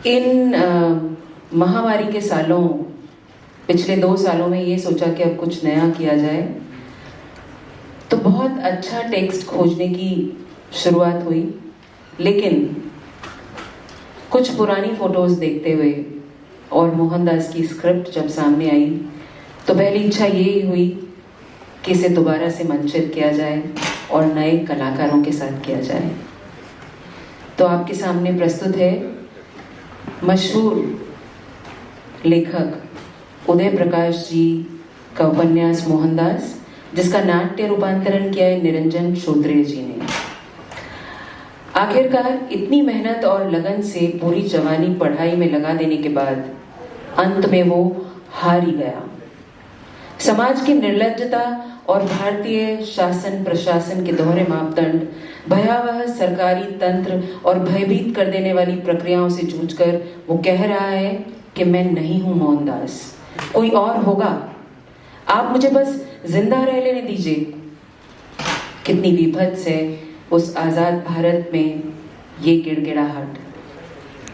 इन महामारी के सालों, पिछले 2 सालों में ये सोचा कि अब कुछ नया किया जाए, तो बहुत अच्छा टेक्स्ट खोजने की शुरुआत हुई। लेकिन कुछ पुरानी फोटोज देखते हुए और मोहनदास की स्क्रिप्ट जब सामने आई तो पहली इच्छा यही हुई कि इसे दोबारा से मंचित किया जाए और नए कलाकारों के साथ किया जाए। तो आपके सामने प्रस्तुत है मशहूर लेखक उदय प्रकाश जी का उपन्यास मोहनदास, जिसका नाट्य रूपांतरण किया है निरंजन श्रोत्रिय जी ने। आखिरकार इतनी मेहनत और लगन से पूरी जवानी पढ़ाई में लगा देने के बाद अंत में वो हार ही गया। समाज की निर्लज्जता और भारतीय शासन प्रशासन के दोहरे मापदंड, भयावह सरकारी तंत्र और भयभीत कर देने वाली प्रक्रियाओं से जूझकर वो कह रहा है कि मैं नहीं हूं मोहनदास, कोई और होगा, आप मुझे बस जिंदा रह लेने दीजिए। कितनी विभत्स है उस आजाद भारत में ये गिड़गिड़ाहट,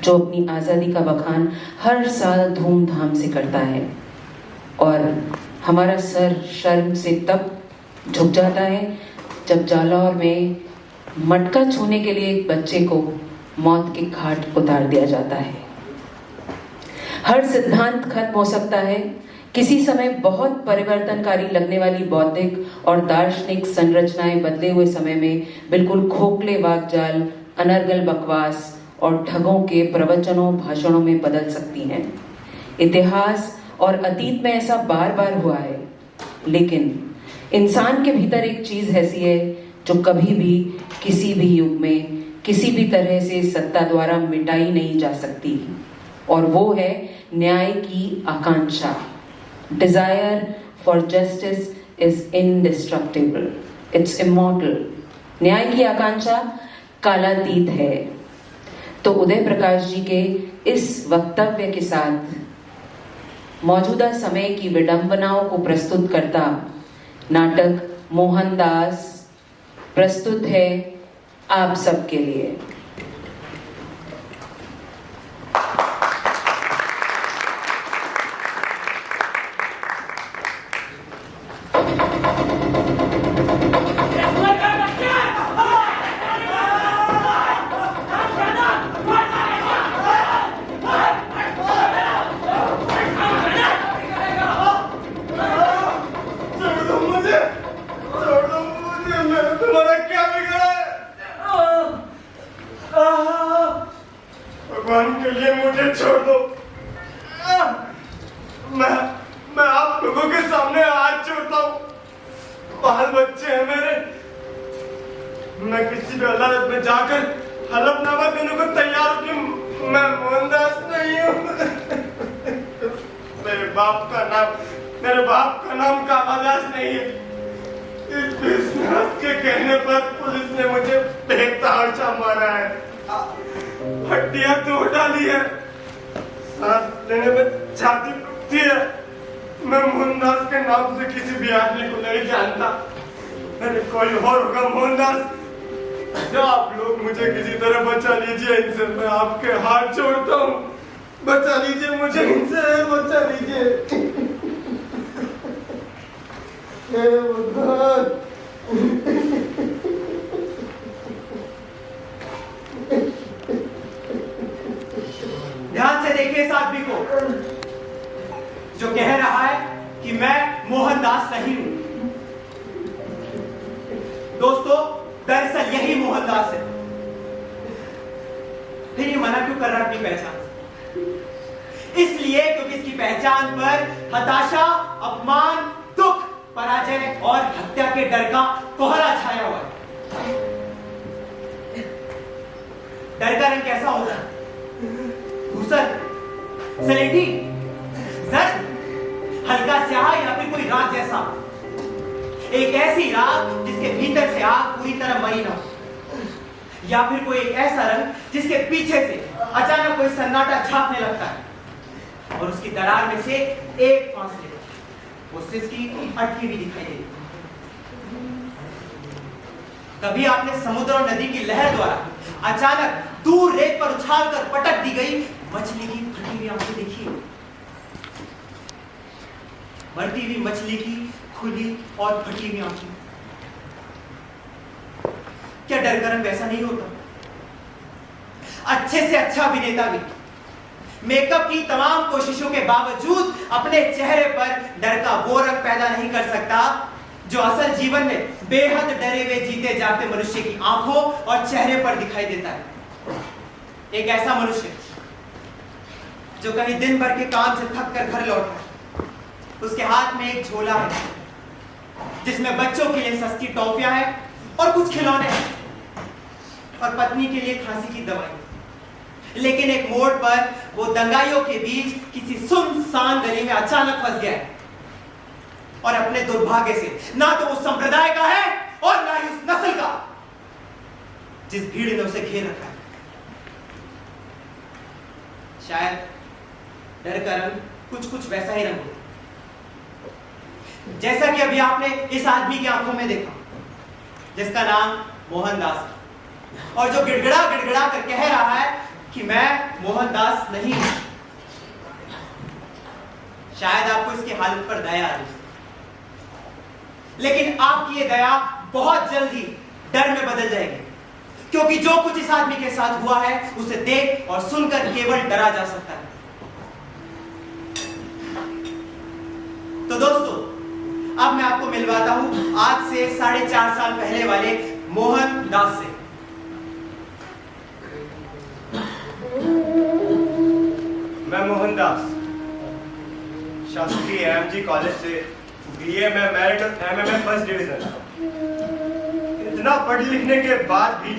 जो अपनी आजादी का बखान हर साल धूमधाम से करता है, और हमारा सर शर्म से तब झुक जाता है जब जालौर में मटका छूने के लिए एक बच्चे को मौत के घाट उतार दिया जाता है। हर सिद्धांत खत्म हो सकता है, किसी समय बहुत परिवर्तनकारी लगने वाली बौद्धिक और दार्शनिक संरचनाएं बदले हुए समय में बिल्कुल खोखले वाकजाल, अनर्गल बकवास और ठगों के प्रवचनों भाषणों में बदल सकती हैं। इतिहास और अतीत में ऐसा बार बार हुआ है, लेकिन इंसान के भीतर एक चीज ऐसी है जो कभी भी किसी भी युग में किसी भी तरह से सत्ता द्वारा मिटाई नहीं जा सकती, और वो है न्याय की आकांक्षा। Desire for justice is indestructible, it's immortal. न्याय की आकांक्षा कालातीत है। तो उदय प्रकाश जी के इस वक्तव्य के साथ मौजूदा समय की विडंबनाओं को प्रस्तुत करता नाटक मोहनदास प्रस्तुत है आप सबके लिए। भगवान के लिए मुझे छोड़ दो। मैं आप लोगों के सामने हाथ जोड़ता हूँ। बाल बच्चे हैं मेरे, मैं किसी भी अदालत में जाकर हलफनामा देने को तैयार हूँ कि मैं मोहनदास नहीं हूँ। मेरे बाप का नाम कालादास नहीं है। इस विश्वास के कहने पर पुलिस ने मुझे बेतहाशा मारा है, हड्डियां तोड़ डाली है, सांस लेने में छाती दुखती है। मैं मोहनदास के नाम से किसी भी आदमी को नहीं जानता। अरे कोई और होगा मोहनदास। जो आप लोग मुझे किसी तरह बचा लीजिए इनसे, मैं आपके हाथ जोड़ता हूँ। बचा लीजिए मुझे इनसे, बचा लीजिए। ध्यान से देखिए इस आदमी को जो कह रहा है कि मैं मोहनदास नहीं हूं। दोस्तों, दरअसल यही मोहनदास है। फिर ये मना क्यों कर रहा है अपनी पहचान? इसलिए क्योंकि इसकी पहचान पर हताशा, अपमान, दुख, पराजय और हत्या के डर का कोहरा छाया हुआ है। डर का रंग कैसा होता है? धूसर, सलेटी, जर्द, हल्का स्याह या फिर कोई राख जैसा। एक ऐसी राख जिसके भीतर से आग पूरी तरह मरी ना हो, या फिर कोई एक ऐसा रंग जिसके पीछे से अचानक कोई सन्नाटा छापने लगता है और उसकी दरार में से एक फासले वो सिसकी अटकी भी दिखाई देती है। कभी आपने समुद्र और नदी की लहर द्वारा अचानक दूर रेत पर उछाल कर पटक दी गई मछली की फटी हुई आंखें देखिए, मरती हुई मछली की खुली और फटी हुई आंखें। क्या डर गरम वैसा नहीं होता? अच्छे से अच्छा अभिनेता भी मेकअप की तमाम कोशिशों के बावजूद अपने चेहरे पर डर का वो रंग पैदा नहीं कर सकता जो असल जीवन में बेहद डरे हुए जीते जागते मनुष्य की आंखों और चेहरे पर दिखाई देता है। एक ऐसा मनुष्य जो कहीं दिन भर के काम से थक कर घर लौटा है, उसके हाथ में एक झोला है जिसमें बच्चों के लिए सस्ती टॉफियां हैं और कुछ खिलौने हैं और पत्नी के लिए खांसी की दवाई। लेकिन एक मोड़ पर वो दंगाइयों के बीच किसी सुनसान गली में अचानक फंस गया है और अपने दुर्भाग्य से ना तो उस संप्रदाय का है और ना ही उस नस्ल का जिस भीड़ ने उसे घेर रखा है। शायद डर का रंग कुछ कुछ वैसा ही रंग हो जैसा कि अभी आपने इस आदमी की आंखों में देखा जिसका नाम मोहनदास है और जो गिड़गिड़ा गिड़गिड़ा कर कह रहा है कि मैं मोहनदास नहीं हूं। शायद आपको इसकी हालत पर दया आ रही, लेकिन आपकी ये दया बहुत जल्दी डर में बदल जाएगी, क्योंकि जो कुछ इस आदमी के साथ हुआ है उसे देख और सुनकर केवल डरा जा सकता है। तो दोस्तों, अब मैं आपको मिलवाता हूं आज से 4.5 साल पहले वाले मोहनदास से। मैं मोहनदास शासकीय एमजी कॉलेज से बीए में मेरिट और एमए में फर्स्ट डिवीजन। इतना पढ़ लिखने के बाद भी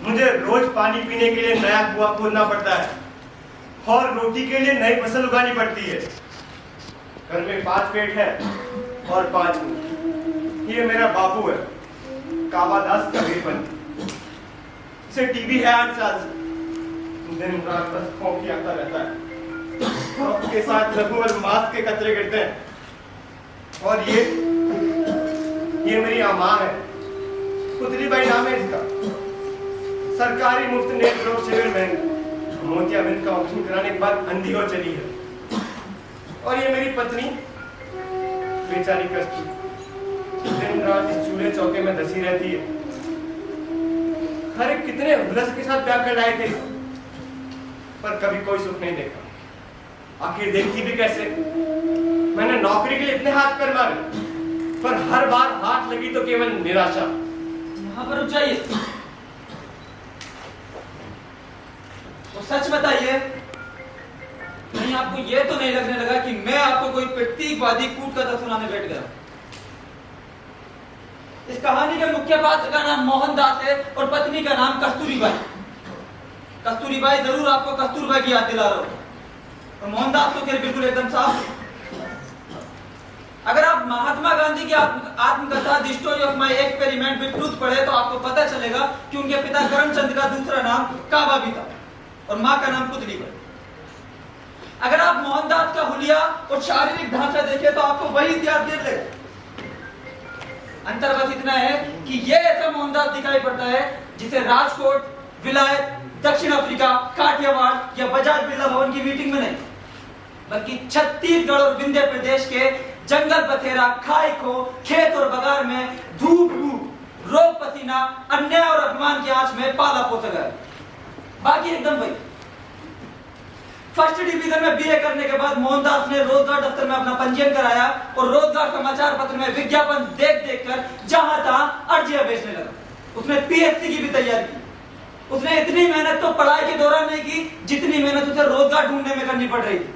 मुझे रोज पानी पीने के लिए नया कुआं खोदना पड़ता है और रोटी के लिए नई फसल उगानी पड़ती है। घर में 5 पेट है और 5 मुंह। ये मेरा बापू है, कावादास कबीरपंथी। इसे टीबी है 8 साल से। दिन रात बस खोखी आता रहता है और उसके साथ लघु और मांस के कतरे गिरते हैं। और ये मेरी मां है, पुतली बाई नाम है इसका। सरकारी मुफ्त नेत्र रोग शिविर में मोतियाबिंद का ऑपरेशन कराने के बाद अंधी हो चली है। और ये मेरी पत्नी बेचारी कष्टी दिन रात इस चूल्हे चौके में धसी रहती है। अरे कितने उल्लास के साथ प्यार कर लाए थे, पर कभी कोई सुख नहीं देखा। आखिर देखती भी कैसे? मैंने नौकरी के लिए इतने हाथ पैर मारे, पर हर बार हाथ लगी तो केवल निराशा। यहाँ पर रुक जाइए। तो सच बताइए, कहीं आपको ये तो नहीं लगने लगा कि मैं आपको कोई प्रतीकवादी कूट कथा सुनाने बैठ गया? इस कहानी के मुख्य पात्र का नाम मोहनदास है और पत्नी का नाम कस्तूरीबाई। कस्तूरीबाई जरूर आपको कस्तूरबा की याद दिला रहा हो, और मोहनदास तो फिर बिल्कुल एकदम साफ। अगर आप महात्मा गांधी की आत्मकथा the story of my experiment with truth पढ़े तो आपको पता चलेगा कि उनके पिता करमचंद का दूसरा नाम काबा भी था और मां का नाम पुतलीबाई। अगर आप मोहनदास का हुलिया और शारीरिक ढांचा देखें तो आपको वही इतिहास देख लेगा। अंतर बस इतना है कि ये ऐसा मोहनदास दिखाई पड़ता है जिसे राजकोट, विलायत, दक्षिण अफ्रीका, काठियावाड़ या बजाज बिरला भवन की मीटिंग में नहीं, बल्कि छत्तीसगढ़ और विंध्य प्रदेश के जंगल बथेरा, खाई खो, खेत और बगार में धूप धूप, रोग पसीना, अन्याय और अपमान की आंच में पाला पोसा गया। बाकी एकदम वही। फर्स्ट डिवीजन में बीए करने के बाद मोहनदास ने रोजगार दफ्तर में अपना पंजीयन कराया और रोजगार समाचार पत्र में विज्ञापन देख देख कर जहां तहां अर्जियां बेचने लगा। उसने पीएचडी की भी तैयारी की। उसने इतनी मेहनत तो पढ़ाई के दौरान नहीं की जितनी मेहनत उसे रोजगार ढूंढने में करनी पड़ रही थी।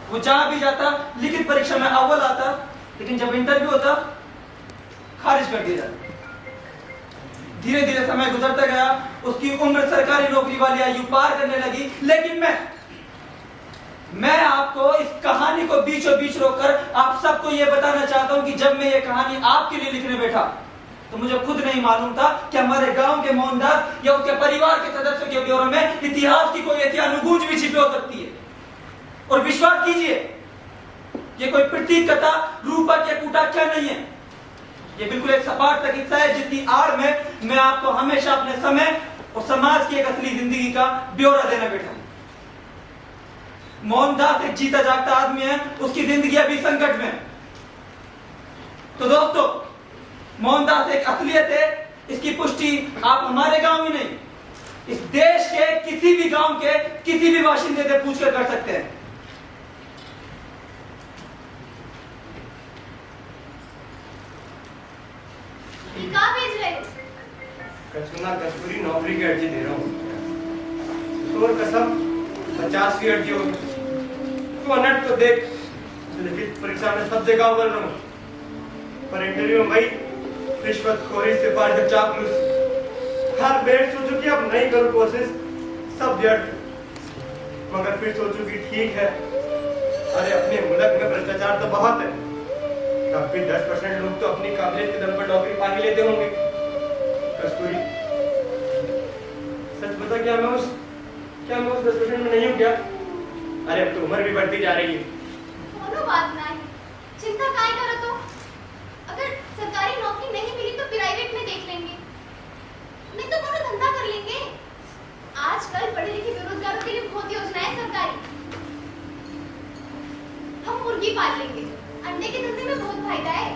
वो जहां भी जाता लिखित परीक्षा में अव्वल आता, लेकिन जब इंटरव्यू होता खारिज कर दिया जाता। धीरे धीरे समय गुजरता गया, उसकी उम्र सरकारी नौकरी वाली आयु पार करने लगी। लेकिन मैं आपको इस कहानी को बीचों बीच रोककर आप सबको यह बताना चाहता हूं कि जब मैं ये कहानी आपके लिए लिखने बैठा तो मुझे खुद नहीं मालूम था कि हमारे गांव के मोहनदास या उसके परिवार के सदस्यों के ब्यौरे में इतिहास की कोई ऐसी अनुगूंज भी छिपी हो सकती है। और विश्वास कीजिए, ये कोई प्रतीक कथा, रूपक या कूटाख्या नहीं है। ये बिल्कुल एक सपाट तक हिस्सा है जिसकी आड़ में मैं आपको हमेशा अपने समय और समाज की एक असली जिंदगी का ब्यौरा देना बैठा हूं। मोहनदास एक जीता जागता आदमी है, उसकी जिंदगी अभी संकट में है। तो दोस्तों, मोहनदास एक असलियत है, इसकी पुष्टि आप हमारे गांव में नहीं, इस देश के किसी भी गांव के किसी भी बाशिंदे से पूछकर कर सकते हैं। कहाँ भेज रहे हो? कचुना कस्तूरी नौकरी की अर्जी दे रहा हूँ। तोर कसम 50 की अर्जी होगी। तू अनट तो देख, लिखित परीक्षा में सब जगह उबल रहा हूँ, पर इंटरव्यू में भाई रिश्वतखोरी, सिफारिश, चापलूसी, हर बेर सोचू कि अब नहीं करूँ कोशिश, सब व्यर्थ। मगर फिर सोचू कि ठीक है, अरे अपने मुल्क में भ्रष्टाचार तो बहुत है, तब भी 10% लोग तो अपनी काबिलियत के दम पर नौकरी पा ही लेते होंगे। कस्तूरी, सच बता, क्या मैं उस 10% में नहीं हूँ क्या? अरे अब तो उम्र भी बढ़ती जा रही है। कोनो बात नहीं, चिंता काहे करो तो? अगर सरकारी नौकरी नहीं मिली तो प्राइवेट में देख लेंगे, नहीं तो कोनो धंधा कर लेंगे। आजकल पढ़े लिखे बेरोजगारों के लिए बहुत योजनाएं हैं सरकारी। हम मुर्गी पाल लेंगे, अंडे के धंधे में बहुत फायदा है।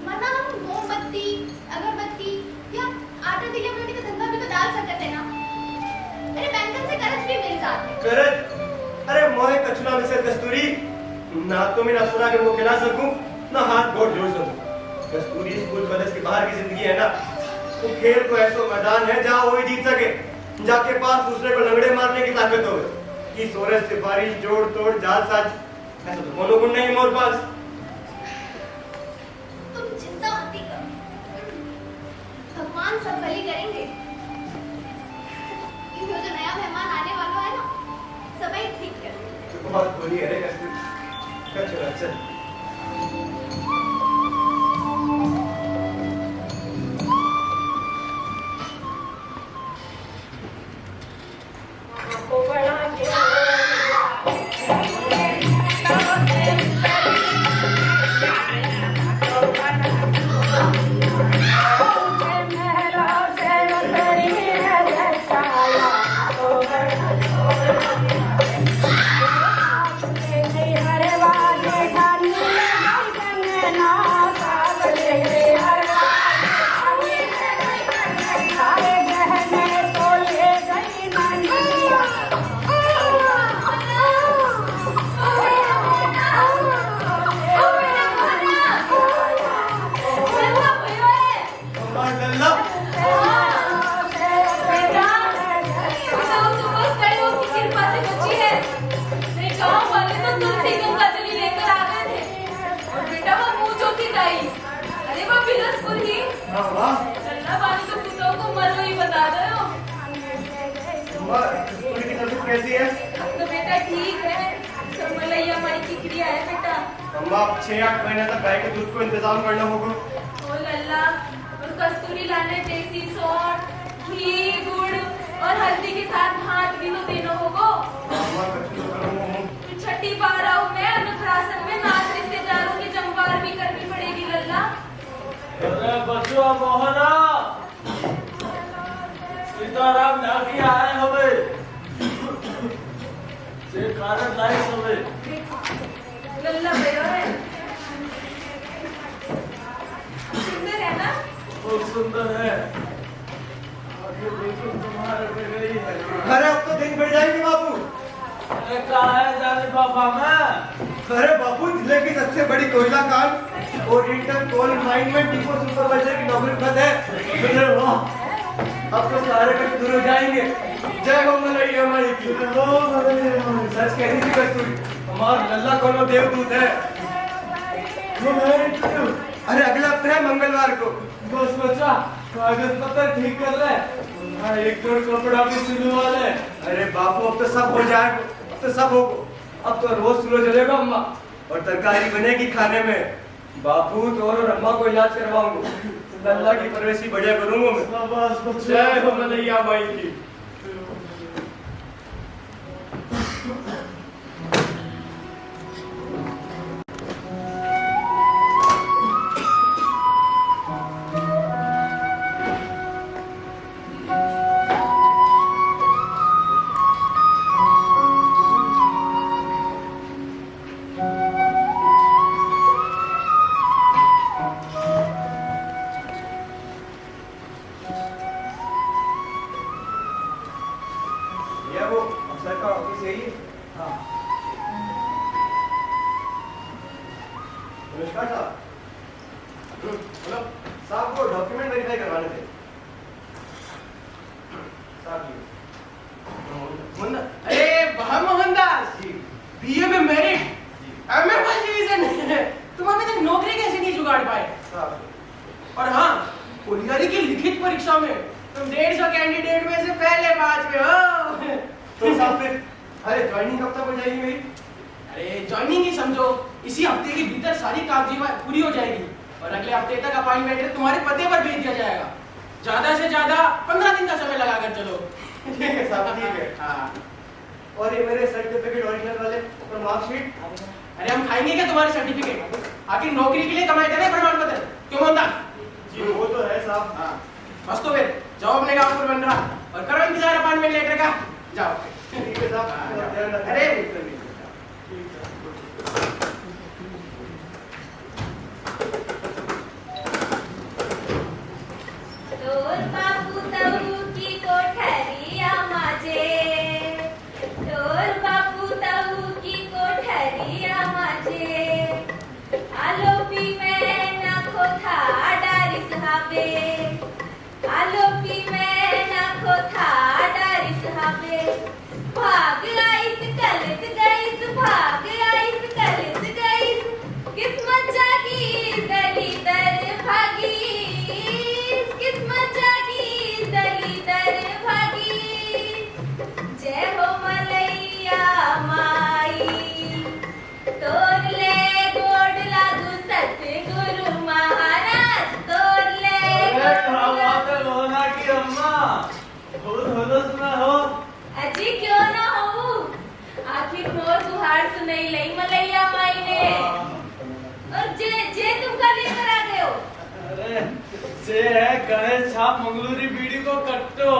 वरना हम मोमबत्ती, अगरबत्ती या आटा तिलिया बनाने का धंधा भी तो डाल सकते हैं ना। अरे बैंकन से कर्ज भी मिल जाते हैं। कर्ज? अरे मोहे कचुना में से कस्तूरी, ना तो मैं ना सुना कर वो खिला सकूं, ना हाथ गोड़ जोड़ सकूं। कस्तूरी, स्कूल कॉलेज के बाहर की जिंदगी है ना, तो खेल को ऐसा मैदान है जहाँ वही जीत सके, जाके पास दूसरे को लंगड़े मारने की ताकत हो। कि सोरे सिफारिश, जोड़ तोड़, जालसाज, ऐसा तो कोनो गुण नहीं मोर पास। तुम चिंता मत करो, भगवान सब भली करेंगे। ये जो नया मेहमान आने वाला है ना, सब ही ठीक कर। बहुत बोली है रे कस्तूरी। चल चल। कैसी है? तो बेटा ठीक है, सब मलैया माई की क्रिया है बेटा। अम्मा, 6-8 महीने तक गाय के दूध को इंतजाम करना होगा। ओ लल्ला, और कस्तूरी लाने देसी सौंठ, घी, गुड़ और हल्दी के साथ भात भी तो देना होगा। अम्मा, कच्ची तो करूँगा। फिर छठी बार आऊँ मैं, अन्नप्राशन में नाच रिश्तेदारों की जमवार भी करनी पड़ेगी लल्ला। अरे बचुआ मोहना, सीताराम नागी आए हमें, से कारण लाई हमें। लल्ला भैया है, सुंदर है ना? बहुत सुंदर है। आगे देखो तुम्हारे पे गई है। अरे अब तो दिन बढ़ जाएंगे बापू। अरे कहाँ है जाने बाबा मैं? अरे बापू, जिले की सबसे बड़ी कोयला कान और इंटर कोल माइन में डिपो सुपरवाइजर की नौकरी पद है। अरे वाह, अब तो सारे कष्ट दूर हो जाएंगे। जय हो मलैया माई की। सच कहती थी कस्तूरी, हमारा लल्ला कोनो देवदूत है। अरे अगला हफ्ते है मंगलवार को। बस बच्चा, कागज पत्र ठीक कर ले, हाँ, एक जोड़ कपड़ा भी सिलवा ले। अरे बापू, अब तो सब हो जाएगा, अब तो सब होगा। अब तो रोज सूरज जलेगा अम्मा, और तरकारी बनेगी खाने में। बापू तो और अम्मा को इलाज करवाऊंगा, लल्ला की परवरिश बढ़िया करूंगा मैं। शाबाश बच्चा। जय हो मलैया माई की। जमाने थे साहब जी। अरे वाह मोहनदास जी, बीए में मेरिट, एमए फर्स्ट डिवीजन। तुम अभी तक नौकरी कैसे नहीं जुगाड़ पाए? और हाँ, कोलियारी की लिखित परीक्षा में तुम 150 कैंडिडेट में से पहले बैच में हो। तो साहब फिर अरे ज्वाइनिंग कब तक हो जाएगी मेरी? अरे ज्वाइनिंग ही समझो, इसी हफ्ते के भीतर सारी कागजी बात पूरी हो जाएगी और अगले हफ्ते तक अपॉइंटमेंट लेटर तुम्हारे पते पर भेज दिया जाएगा। ज्यादा से ज्यादा 15 दिन का समय लगाकर चलो। ठीक है साहब, ठीक है। हाँ। और ये मेरे सर्टिफिकेट ओरिजिनल वाले और मार्कशीट? अरे हम खाएंगे क्या तुम्हारे सर्टिफिकेट? आखिर नौकरी के लिए कमाए थे ना प्रमाण पत्र, क्यों मोहनदास? जी वो तो है साहब। हाँ, बस तो फिर जाओ अपने गाँव पर बन रहा और करो इंतजार अपॉइंटमेंट लेटर का। जाओ। ठीक है साहब। अरे तोर बापू ताऊ की कोठरिया माझे, तोर बापू ताऊ की कोठरिया माझे, आलोपी में नाखो था डारिस हाबे, आलोपी में नाखो था डारिस हाबे, भाग आइस कलिस गईस, भाग आइस कलिस गईस, किस्मत जागी दलीदर भागी, किस्मत जागी दलीदर भागी, जय हो मलैया माई, तोर ले गोड लागू सतगुरु महाराज, तोर ले मोहना की अम्मा बहुत होलस में हो। अजी क्यों ना हो, आखिर मोर गुहार सुनई लई मलैया माई ने, और जे जे तुमका लेकर आ गए हो। अरे से है गणेश छाप मंगलूरी बीड़ी को कट्टो,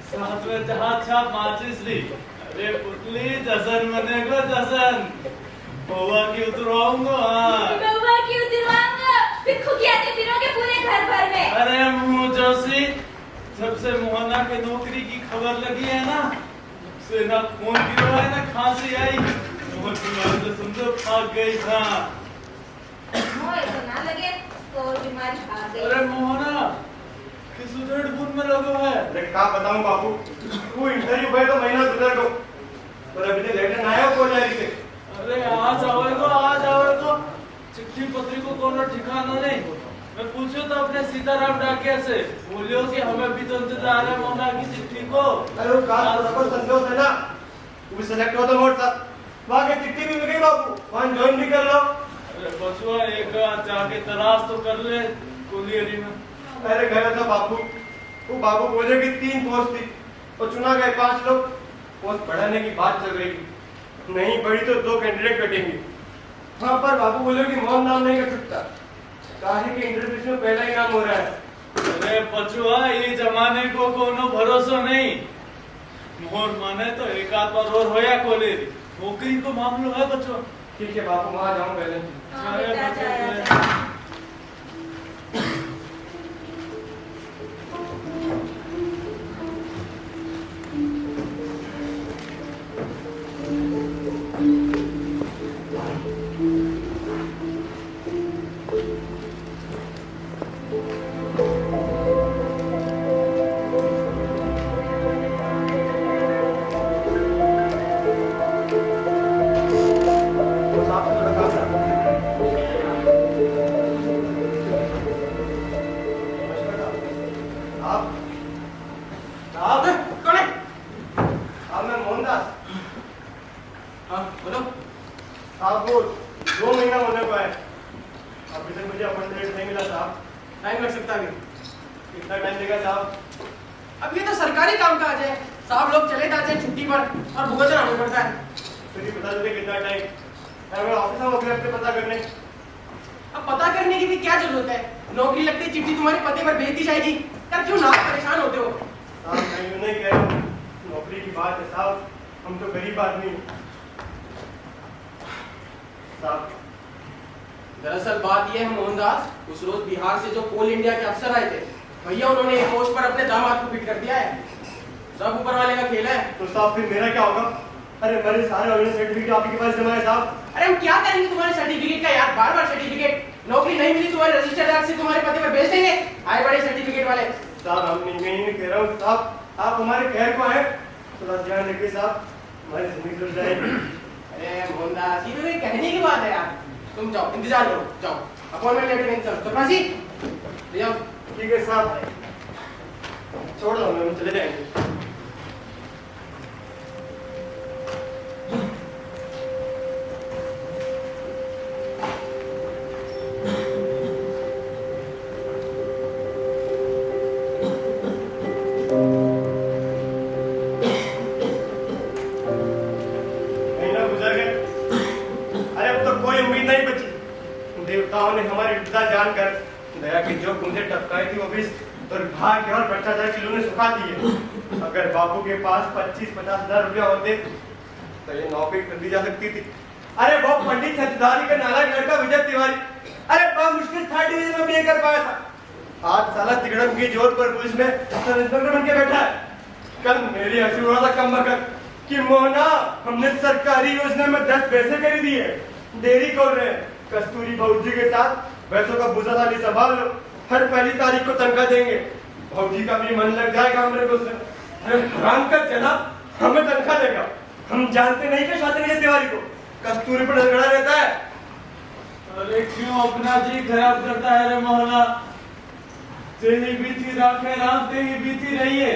साथ में जहाज छाप माचिस ली। अरे पुतली जसन मने को जसन गोवा की उतरवाऊंगा। हाँ गोवा की उतरवाऊंगा, फिर खुगियाते फिरोगे पूरे घर भर में। अरे मुंह जोशी, जब से मोहना के नौकरी की खबर लगी है ना, से ना खून गिरा है ना खांसी आई। मोहन बीमारी तो समझो भाग गई था। मोए तो ना लगे तो बीमारी भाग गई। अरे मोहना किस उधड़ बुन में लगो है। अरे क्या बताऊं बाबू, वो इंटरव्यू हुए तो महीना गुजर गो और अभी तक लेटर ना आया कोलियारी से। अरे आज आवेगो चिट्ठी पत्री को कोनो ठिकाना नहीं। मैं पूछो तो अपने सीताराम डाकिया से, बोलियो कि हमें भी तो इंतजार है मोहना की चिट्ठी को। अरे वो काश सबको संतोष है ना, वो भी सिलेक्ट हो तो मोट साहब वहाँ की चिट्ठी भी मिल गई बाबू, वहाँ ज्वाइन भी कर लो। अरे बचुआ एक जाके तलाश तो कर ले कोलियरी में। अरे गया था बाबू, वो बाबू बोले कि 3 पोस्ट थी और चुना गए 5 लोग। पोस्ट बढ़ाने की बात चल रही, नहीं बढ़ी तो 2 कैंडिडेट कटेंगे। हाँ पर बाबू बोले कि मोहन नाम नहीं कर सकता, काहे के इंटरव्यू में पहला ही नाम हो रहा है। अरे बचुआ ये जमाने को कोनो भरोसा नहीं। मोहन माने तो एक आध बार और होया कोलेरी, नौकरी को मामलो है बचुआ। ठीक है बाबू, वहाँ जाऊँ पहले। हाँ बेटा जा। आपको 2 महीना होने को है, अभी तक मुझे अपॉइंटमेंट नहीं मिला साहब। टाइम लग सकता है। कितना टाइम देगा साहब? अब ये तो सरकारी काम काज है साहब, लोग चले जाते हैं छुट्टी पर और भुगतना आना पड़ता है। फिर ये बता देते कितना टाइम? मैं ऑफिस में अगले हफ्ते पता करने। अब पता करने की भी क्या जरूरत है, नौकरी लगती चिट्ठी तुम्हारे पते पर भेज दी जाएगी। यार क्यों ना परेशान होते हो? साहब मैं यूँ नहीं कह रहा हूँ, नौकरी की बात है साहब, हम तो गरीब आदमी हैं। साहब दरअसल बात यह है मोहनदास, उस रोज बिहार से जो कोल इंडिया के अफसर आए थे, भैया उन्होंने एक पोस्ट पर अपने दामाद को फिट कर दिया है। सब ऊपर वाले का खेल है। तो साहब फिर मेरा क्या होगा? अरे मेरे सारे ओरिजिनल सर्टिफिकेट आपके पास जमा है साहब। अरे हम क्या करेंगे तुम्हारे सर्टिफिकेट का यार, बार बार सर्टिफिकेट। नौकरी नहीं मिली तुम्हारे रजिस्टर्ड डाक से तुम्हारे पते पर भेज देंगे, आए बड़े सर्टिफिकेट वाले। साहब हम नहीं कह रहा हूँ साहब, आप हमारे खैर को हैं, थोड़ा ध्यान रखिए साहब, हमारी जिंदगी सुधर जाएगी। अरे मोहनदास, ये तो एक कहने की बात है यार। तुम जाओ, इंतजार करो, जाओ अपॉइंटमेंट लेटर कैंसिल। चपरासी ले जाओ। ठीक है साहब, छोड़ दो, हम चले जाएंगे। महीना गुजर गया, अरे अब तो कोई उम्मीद नहीं बची। देवताओं ने हमारी विपदा जानकर दया की जो मुझे टपकाई थी वो भी दुर्भाग्य और भ्रष्टाचार की लू ने सुखा दी है। अगर बापू के पास 25-50 हजार रुपया होते तो ये नौकरी कर दी जा सकती थी। अरे वो पंडित छत्रधारी का नालायक लड़का विजय तिवारी, अरे बहुत मुश्किल 3rd डिवीजन में बीए कर पाया था, आज साला तिगड़म की जोर पर पुलिस में सब इंस्पेक्टर बन के बैठा है। कल मेरी हंसी उड़ा था कम बकर कि मोहना हमने सरकारी योजना में 10 पैसे कर दिए, देरी कर रहे हैं। कस्तूरी भाऊजी के साथ पैसों का भूसा थाली संभाल लो, हर पहली तारीख को तनख्वाह देंगे। भाऊजी का भी मन लग जाएगा हमारे को। हराम का जनाब हमें तनख्वाह देगा, हम जानते नहीं कि शादी विजय तिवारी को कस्तूरी पर झगड़ा रहता है। अरे क्यों अपना जी खराब करता है रे मोहना? तेरी बीती राखे राम, तेरी बीती रहिए।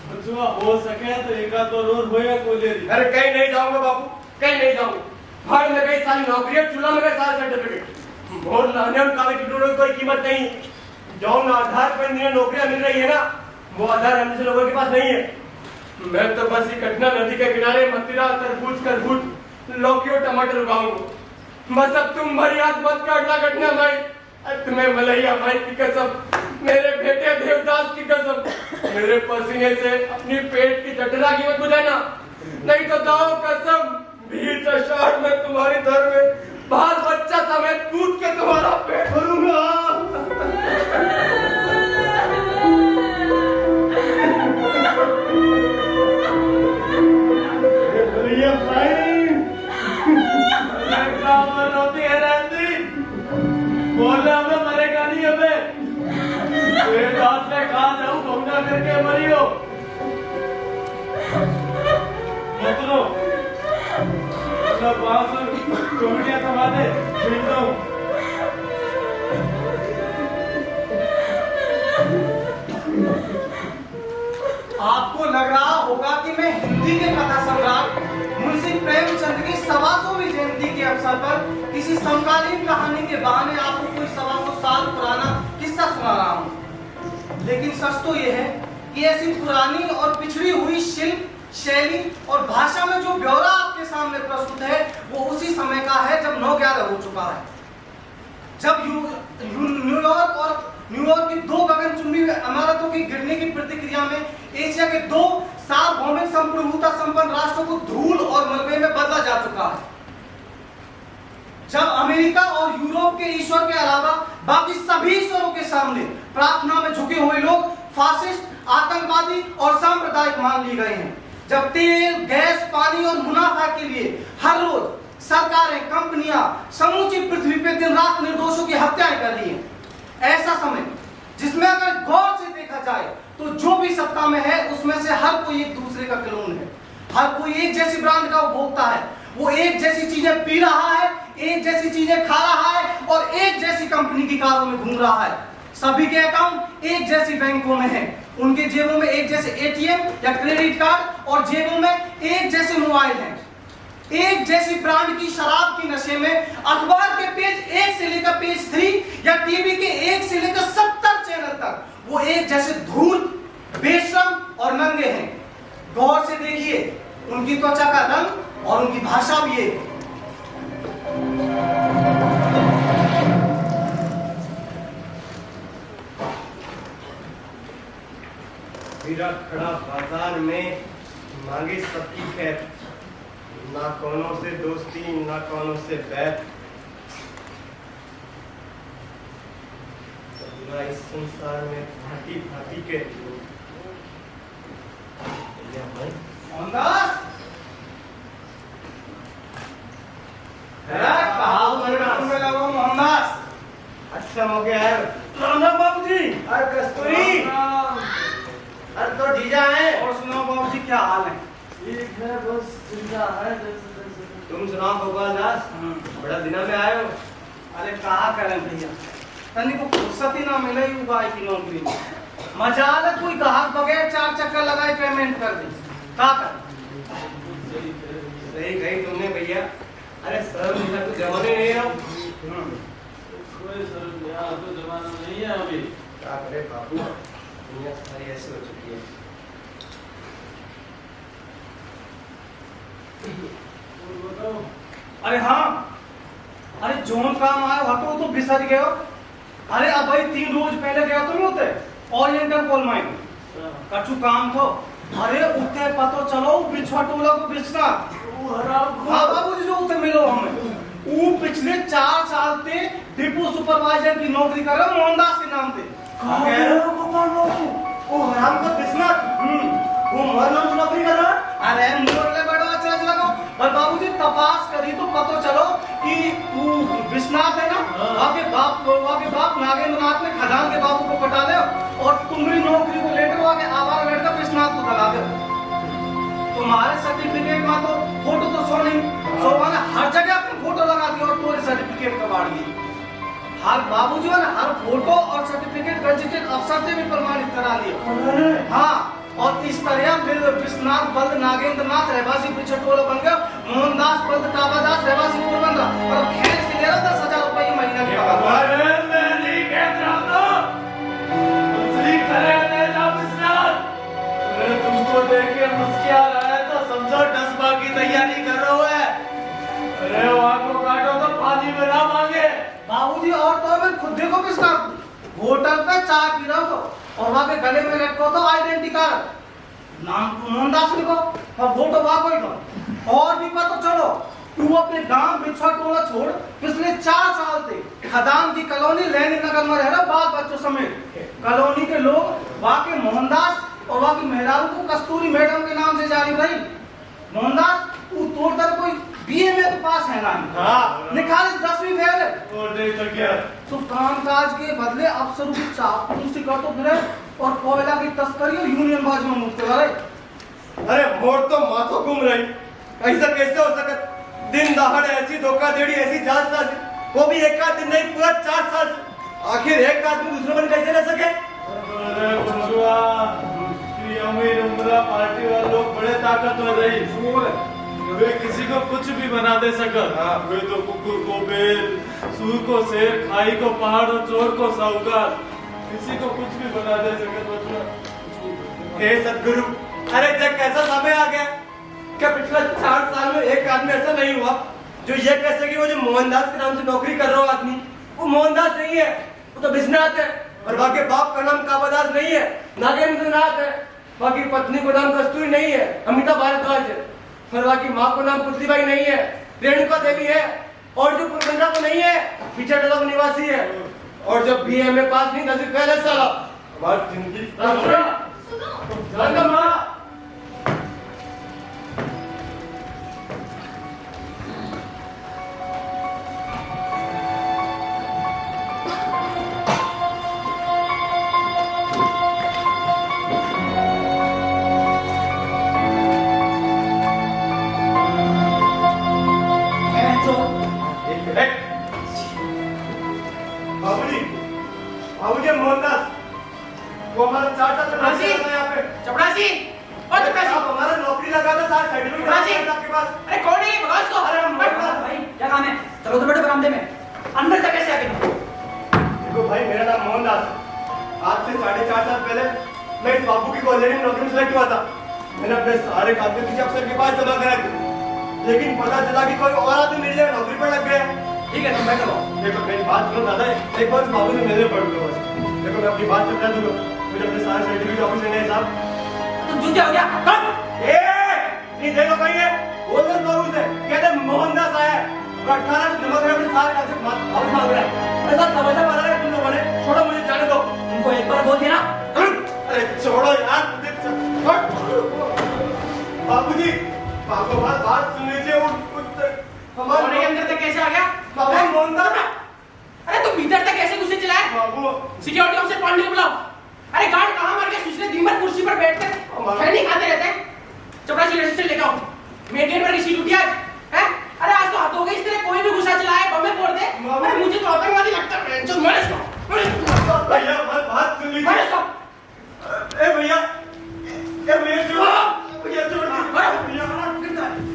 बचवा हो सके तो एका तो रोज होया कोलेरी। अरे कहीं नहीं जाऊंगा बाबू, कहीं नहीं जाऊंगा। भाड़ में गई सारी नौकरियां, चूल्हा में गए सारे सर्टिफिकेट। वोट लाने और कागज टुकड़ों की कोई कीमत नहीं। जो आधार पर इन्हें नौकरियां मिल रही है ना, वो आधार हम जैसे लोगों के पास नहीं है। मैं तो बस ये कटना नदी के किनारे मतीरा, तरबूज, खरबूज, लौकी और टमाटर उगाऊंगा। बस अब तुम भरी हाथ मत काटना कटना भाई। तुम्हें मलैया भाई की कसम, मेरे बेटे देवदास की कसम, मेरे पसीने से अपनी पेट की जठरा की मत बुझाना, नहीं तो दो कसम भीड़ चशाट में तुम्हारी दर में बाल बच्चा समेत कूद के तुम्हारा पेट भरूंगा। भैया भाई रोती है रहती, बोलना में मरेगा नहीं अबे। तेरे दांत से खा जाऊं, घूमना करके मरियो। मतलब अपना 500 टोकरियां कमा दे, भेजता हूं। आपको लग रहा होगा कि मैं हिंदी के कथा सम्राट मुंशी प्रेमचंद की 125वीं जयंती के अवसर पर किसी समकालीन कहानी के बहाने आपको कोई 125 साल पुराना किस्सा सुना रहा हूँ। लेकिन सच तो यह है कि ऐसी पुरानी और पिछड़ी हुई शिल्प, शैली और भाषा में जो ब्यौरा आपके सामने प्रस्तुत है वो उसी समय का है जब 9/11 हो चुका है। जब न्यूयॉर्क की 2 गगनचुंबी इमारतों की गिरने की प्रतिक्रिया में एशिया के 2 सार्वभौमिक संप्रभुता संपन्न राष्ट्रों को धूल और मलबे में बदला जा चुका है। जब अमेरिका और यूरोप के ईश्वर के अलावा बाकी सभी ईश्वरों के सामने प्रार्थना में झुके हुए लोग फासिस्ट, आतंकवादी और सांप्रदायिक मान लिए गए हैं। जब तेल, गैस, पानी और मुनाफा के लिए हर रोज सरकारें, कंपनियां समूची पृथ्वी पे दिन रात निर्दोषों की हत्याएं कर रही हैं, ऐसा समय जिसमें अगर गौर से देखा जाए तो जो भी सत्ता में है उसमें से हर कोई एक दूसरे का क्लोन है। हर कोई एक जैसी ब्रांड का उपभोक्ता है, वो एक जैसी चीजें पी रहा है, एक जैसी चीजें खा रहा है और एक जैसी कंपनी की कारों में घूम रहा है। सभी के अकाउंट एक जैसी बैंकों में हैं, उनके जेबों में एक जैसे एटीएम या क्रेडिट कार्ड और जेबों में एक जैसे मोबाइल हैं। एक जैसी ब्रांड की शराब की नशे में अखबार के पेज 1 से लेकर पेज 3 या टीवी के 1 से लेकर 70 चैनल तक वो एक जैसे धूर्त, बेशरम और नंगे हैं। गौर से देखिए, उनकी त्वचा का रंग और उनकी भाषा भी एक। मेरा खड़ा बाजार में मांगे सबकी खैर, ना कौनों से दोस्ती ना कौनों से बैर। सबना इस संसार में भांति भांति के मोहनदास, मोहनदास, समय हो गया है। राम राम बाबूजी। अरे कस्तूरी, अरे तो जीजा है। और सुनाओ बाबूजी, क्या हाल है? ठीक है, बस जिंदा है जैसे तैसे। तुम सुनाओ गोपाल दास, बड़ा दिनों में आए हो। अरे कहा करें भैया, तनी को फुर्सत ही ना मिले उगाई की नौकरी में। मजाल है, कोई ग्राहक बगैर 4 चक्कर लगाए पेमेंट कर दी, क्या कर? सही कही तुमने भैया। अरे सर मेरा तो जमाने नहीं रहा। कोई शर्म यहाँ तो जमाना नहीं है अभी। क्या करे बाबू, दुनिया सारी ऐसी हो चुकी है। और बताओ। अरे हाँ, अरे जोन काम आया हटो तो बिसर गए हो। अरे अब भाई 3 रोज पहले गया तो नहीं होते ओरिएंटल कोल माइन कछु काम थो। अरे उठे पतो चलो बिछवा टोला को बिछना। हाँ बाबूजी, जो उठे मिलो हमें वो पिछले 4 साल से डिपो सुपरवाइजर की नौकरी कर रहे मोहनदास के नाम पे। वो हराम का बिस्नत, वो मोहनदास नौकरी कर रहा है। अरे मोरले बड़ा अच्छा लगो। और बाबूजी तपास करी तो पतो चलो कि तू विश्वनाथ है ना, वाके बाप नागेंद्रनाथ ने खदान के बाबू को पटा ले और तुम्हारी नौकरी को लेकर वाके आवारा लड़का विश्वनाथ को दगा दे। तुम्हारे सर्टिफिकेट में तो फोटो तो सो नहीं, सो वाला हर जगह अपनी फोटो लगा दी और तुम्हारे सर्टिफिकेट कबाड़ दी। हर बाबूजी ने हर फोटो और सर्टिफिकेट गजेटेड अफसर से भी प्रमाणित करा लिया। हाँ, और इस तरह विश्वनाथ बल्द नागेंद्रनाथ रहवासी पिछटोला बन गया, मोहनदास बल्द टाबादास रहवासी पोरबंदर, और खींच के दे रहा 10,000 रुपये महीना की पगार। तुमको देख के मुस्किया रहा है तो समझो 10 की तैयारी कर रहा है। अरे वहाँ को काटो तो पानी में ना मांगे। बाबूजी और तो मैं खुद देखो किसका होटल पे चाय पी रहा हो और वहाँ के गले में लटको तो आइडेंटिटी कार्ड नाम मोहनदास लिखो और फोटो वहाँ कोई दो। और भी पता चलो तू अपने गांव बिछवा टोला छोड़ पिछले 4 साल से खदान की कॉलोनी लेनिन नगर में रह रहा बाल बच्चों समेत। कॉलोनी के लोग वहाँ के मोहनदास और वहाँ की महिलाओं को कस्तूरी मैडम के नाम से जानी रही। मोहनदास तू तोड़ कर कोई बीए में तो पास है ना? हाँ। निकाल 10वीं फेल है। और नहीं तो क्या? तो कामकाज के बदले अफसरों की चापलूसी कर तो फिरे और कोयला की तस्करी और यूनियन बाजी में मुक्त करे। अरे मोर तो माथो घूम रही। ऐसा कैसे हो सकता? दिन दहाड़े ऐसी धोखाधड़ी, ऐसी जालसाजी, वो भी एक आध दिन नहीं, पूरा 4 साल से। आखिर एक आदमी दूसरे पर कैसे रह सके? अरे बुजुआ, ये अमीर उम्रा पार्टी वाले लोग बड़े ताकतवर रही। वे किसी को कुछ भी बना दे सकत। वे तो कुकुर को बेल, सूर को शेर, खाई को पहाड़ और चोर को साहूकार, किसी को कुछ भी बना दे सकत। हे सदगुरु, अरे जब कैसा समय आ गया? क्या पिछले 4 साल में एक आदमी ऐसा नहीं हुआ जो ये कह सके वो जो मोहनदास के नाम से नौकरी कर रहा हो आदमी, वो मोहनदास नहीं है, वो तो विश्वनाथ है। और बाकी बाप का नाम काबादास नहीं है, नागेंद्रनाथ है। बाकी पत्नी को नाम कस्तूरी नहीं है, अमिता भारद्वाज है। और बाकी माँ को नाम पुतलीबाई नहीं है, रेणुका देवी है। और जो पोरबंदर को नहीं है, पिछड़ा का निवासी है। और जब बीए पास नहीं, 10 पहले साला हमारी जिंदगी बाबूजी मोहनदास, वो हमारा 4 साल से यहाँ पे चपड़ासी और चपड़ासी आप हमारा नौकरी लगा दो, साथ सर्टिफिकेट आपके पास। अरे कौन है ये भगवान को? अरे हम भाई क्या काम है? चलो तो बैठो बरामदे में। अंदर तक कैसे आ गए? देखो भाई, मेरा नाम मोहनदास है। आज से 4.5 साल पहले मैं इस बाबू की कॉलेज में नौकरी में सेलेक्ट हुआ था। मैंने अपने सारे कागज किसी अफसर के पास जमा कराए थे, लेकिन पता चला कि कोई और आदमी मेरी जगह नौकरी पर लग गया। ठीक है, तुम बैठो। देखो मेरी बात सुनो दादा, एक बार इस बाबू से मिलने पड़ूंगा बस। देखो मैं अपनी बात समझा दूंगा, मुझे अपने सारे सर्टिफिकेट ऑफिस में साहब। तुम जूते हो गया? कौन? नहीं देखो भाई, ये बोल दो बाबू से, कहते मोहनदास आया है और 18 से नमक अपने सारे कागज वापस मांग रहा है। ऐसा तमाशा बना रहा है तुम लोगों ने। छोड़ो मुझे, जाने दो। तुमको एक बार बोल दिया ना। अरे छोड़ो यार, बाबूजी बात सुन लीजिए। हमारे अंदर तक कैसे आ गया? बाबा मोहनदास, अरे तू भीतर तक कैसे घुसे चला? सिक्योरिटी ऑफिसर पांडे को बुलाओ। अरे गार्ड कहाँ मर गए? पिछले दिन भर कुर्सी पर बैठकर खैनी खाते रहते हैं। चपरासी रजिस्टर लेके आओ। मेन गेट पर किसी ड्यूटी आज है? अरे आज तो हाथ हो गई इस तरह, कोई भी घुसा चलाए बम में फोड़ दे। अरे मुझे तो आतंकवादी लगता है। चल मार इसको, मार इसको। भैया बात सुन मार लीजिए। इसको। ए भैया भैया छोड़ दीजिए।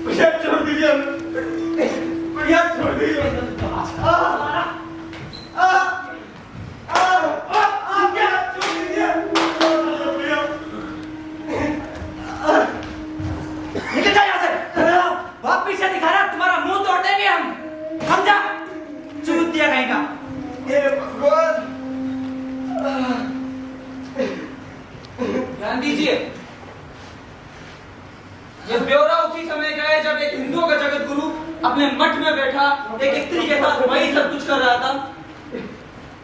भैया छोड़ दीजिए। भैया छोड़ दीजिए। निकल जा यहाँ से। वापिस से दिखा रहा, तुम्हारा मुंह तोड़ देंगे हम, समझा? चूत दिया कहीं का। हे भगवान। ध्यान दीजिए, ये ब्यौरा उसी समय का है जब एक हिंदुओं का जगत गुरु अपने मठ में बैठा एक स्त्री के साथ वही सब कुछ कर रहा था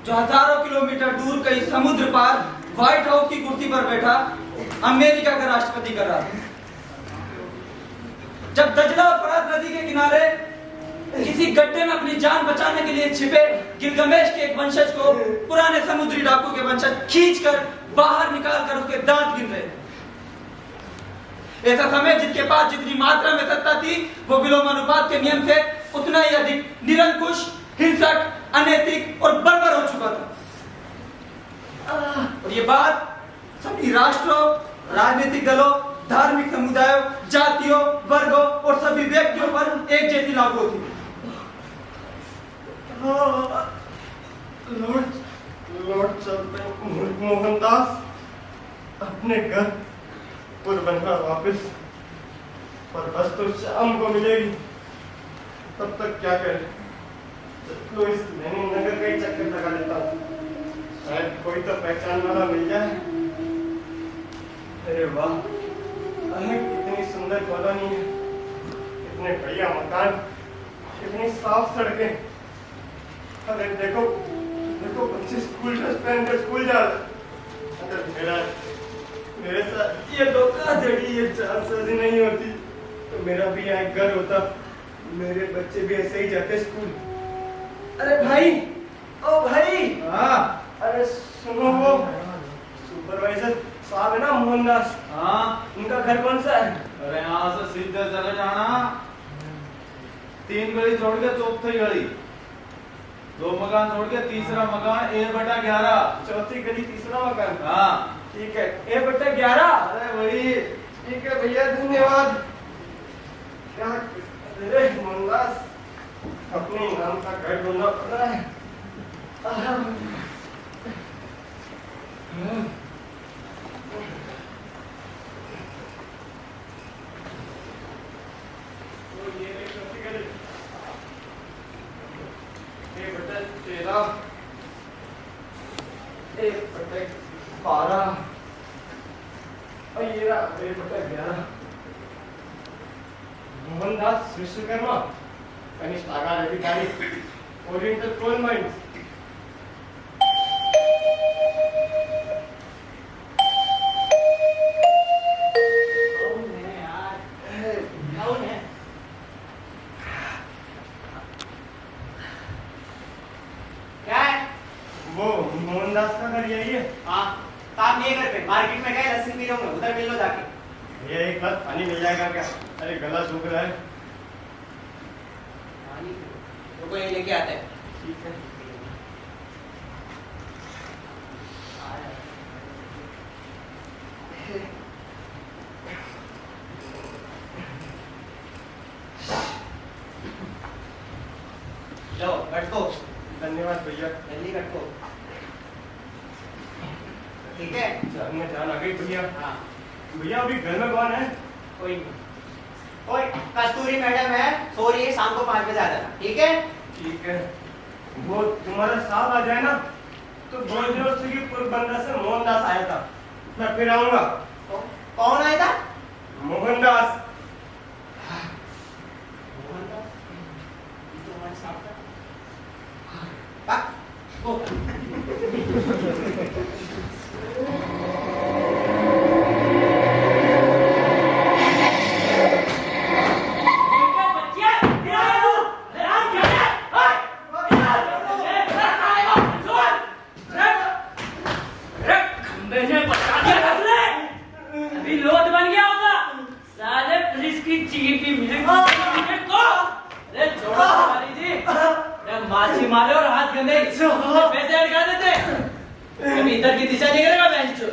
जो हजारों किलोमीटर दूर कहीं समुद्र पार व्हाइट हाउस की कुर्सी पर बैठा अमेरिका का राष्ट्रपति कर रहा था। जब दजला और फरात नदी के किनारे किसी गड्ढे में अपनी जान बचाने के लिए छिपे गिलगमेश के एक वंशज को पुराने समुद्री डाकू के वंशज खींचकर बाहर निकालकर उसके दांत गिन रहे। ऐसा समय जिसके पास जितनी मात्रा में सत्ता थी वो विलोमानुपात के नियम से उतना ही अधिक निरंकुश, हिंसक, अनैतिक और बर्बर हो चुका था। और ये बात सभी राष्ट्रों, राजनीतिक दलों, धार्मिक समुदायों, जातियों, वर्गों और सभी व्यक्तियों पर एक जैसी लागू होती। लौट चलते मोहनदास अपने घर बनकर वापस, पर बस तो शाम को मिलेगी। तब तक क्या करें? तो इस लेनिन नगर का ही चक्कर लगा लेता हूँ, शायद कोई तो पहचान वाला मिल जाए। अरे वाह, कितनी सुंदर कॉलोनी है, कितने बढ़िया मकान, कितनी साफ सड़कें। अरे देखो देखो, बच्चे स्कूल ड्रेस पहन कर स्कूल जा रहे। अगर मेरे साथ ये धोखाधड़ी, ये चालसाजी नहीं होती तो मेरा भी यहाँ एक घर होता, मेरे बच्चे भी ऐसे ही जाते स्कूल। अरे भाई, ओ भाई। हाँ। अरे सुनो, वो सुपरवाइजर साहब है ना, मोहनदास। हाँ। उनका घर कौन सा है? अरे यहाँ से सीधे चले जाना, 3 गली छोड़ के चौथी गली, 2 मकान छोड़ के तीसरा मकान, A/11। चौथी गली तीसरा मकान। हाँ ठीक है, A/11। अरे वही। ठीक है भैया, धन्यवाद। क्या अरे मोहनदास, अपने नाम का घर ढूंढना पड़ रहा है। तो ये चौथी गली, A/13, A/12 और ये रहा A/11। मोहनदास विश्वकर्मा, कनिष्ठ आगार अधिकारी, ओरिएंटल कोल माइंस। क्या है? वो मोहनदास का घर यही है। हाँ, काम नहीं है घर पे, मार्केट में गए लस्सी पी रहे होंगे, उधर मिल लो जाके। ये एक बात, पानी मिल जाएगा क्या? अरे गला सूख रहा है। तो कोई लेके आता है। ठीक है। लो बैठो। धन्यवाद भैया। जल्दी बैठो। ठीक है? जान में जान आ गई भैया। हाँ। भैया अभी घर में कौन है? कोई नहीं। ओए, कस्तूरी मैडम है, सो रही है, शाम को 5 बजे आ जाना, ठीक है? ठीक है। वो तुम्हारा साहब आ जाए ना तो बोल दो उससे कि पोरबंदर से मोहनदास आया था, मैं फिर आऊंगा। कौन आया था? मोहनदास। मोहनदास? ये तो हमारे साहब था। हाँ, ओ। भी लोट बन गया होगा। साले पुलिस की चीटी मिले को। अरे छोड़ो तिवारी जी, अरे माछी मारे और हाथ गंदे पैसे अटका देते। कभी इधर की दिशा नहीं करेगा बेंचो।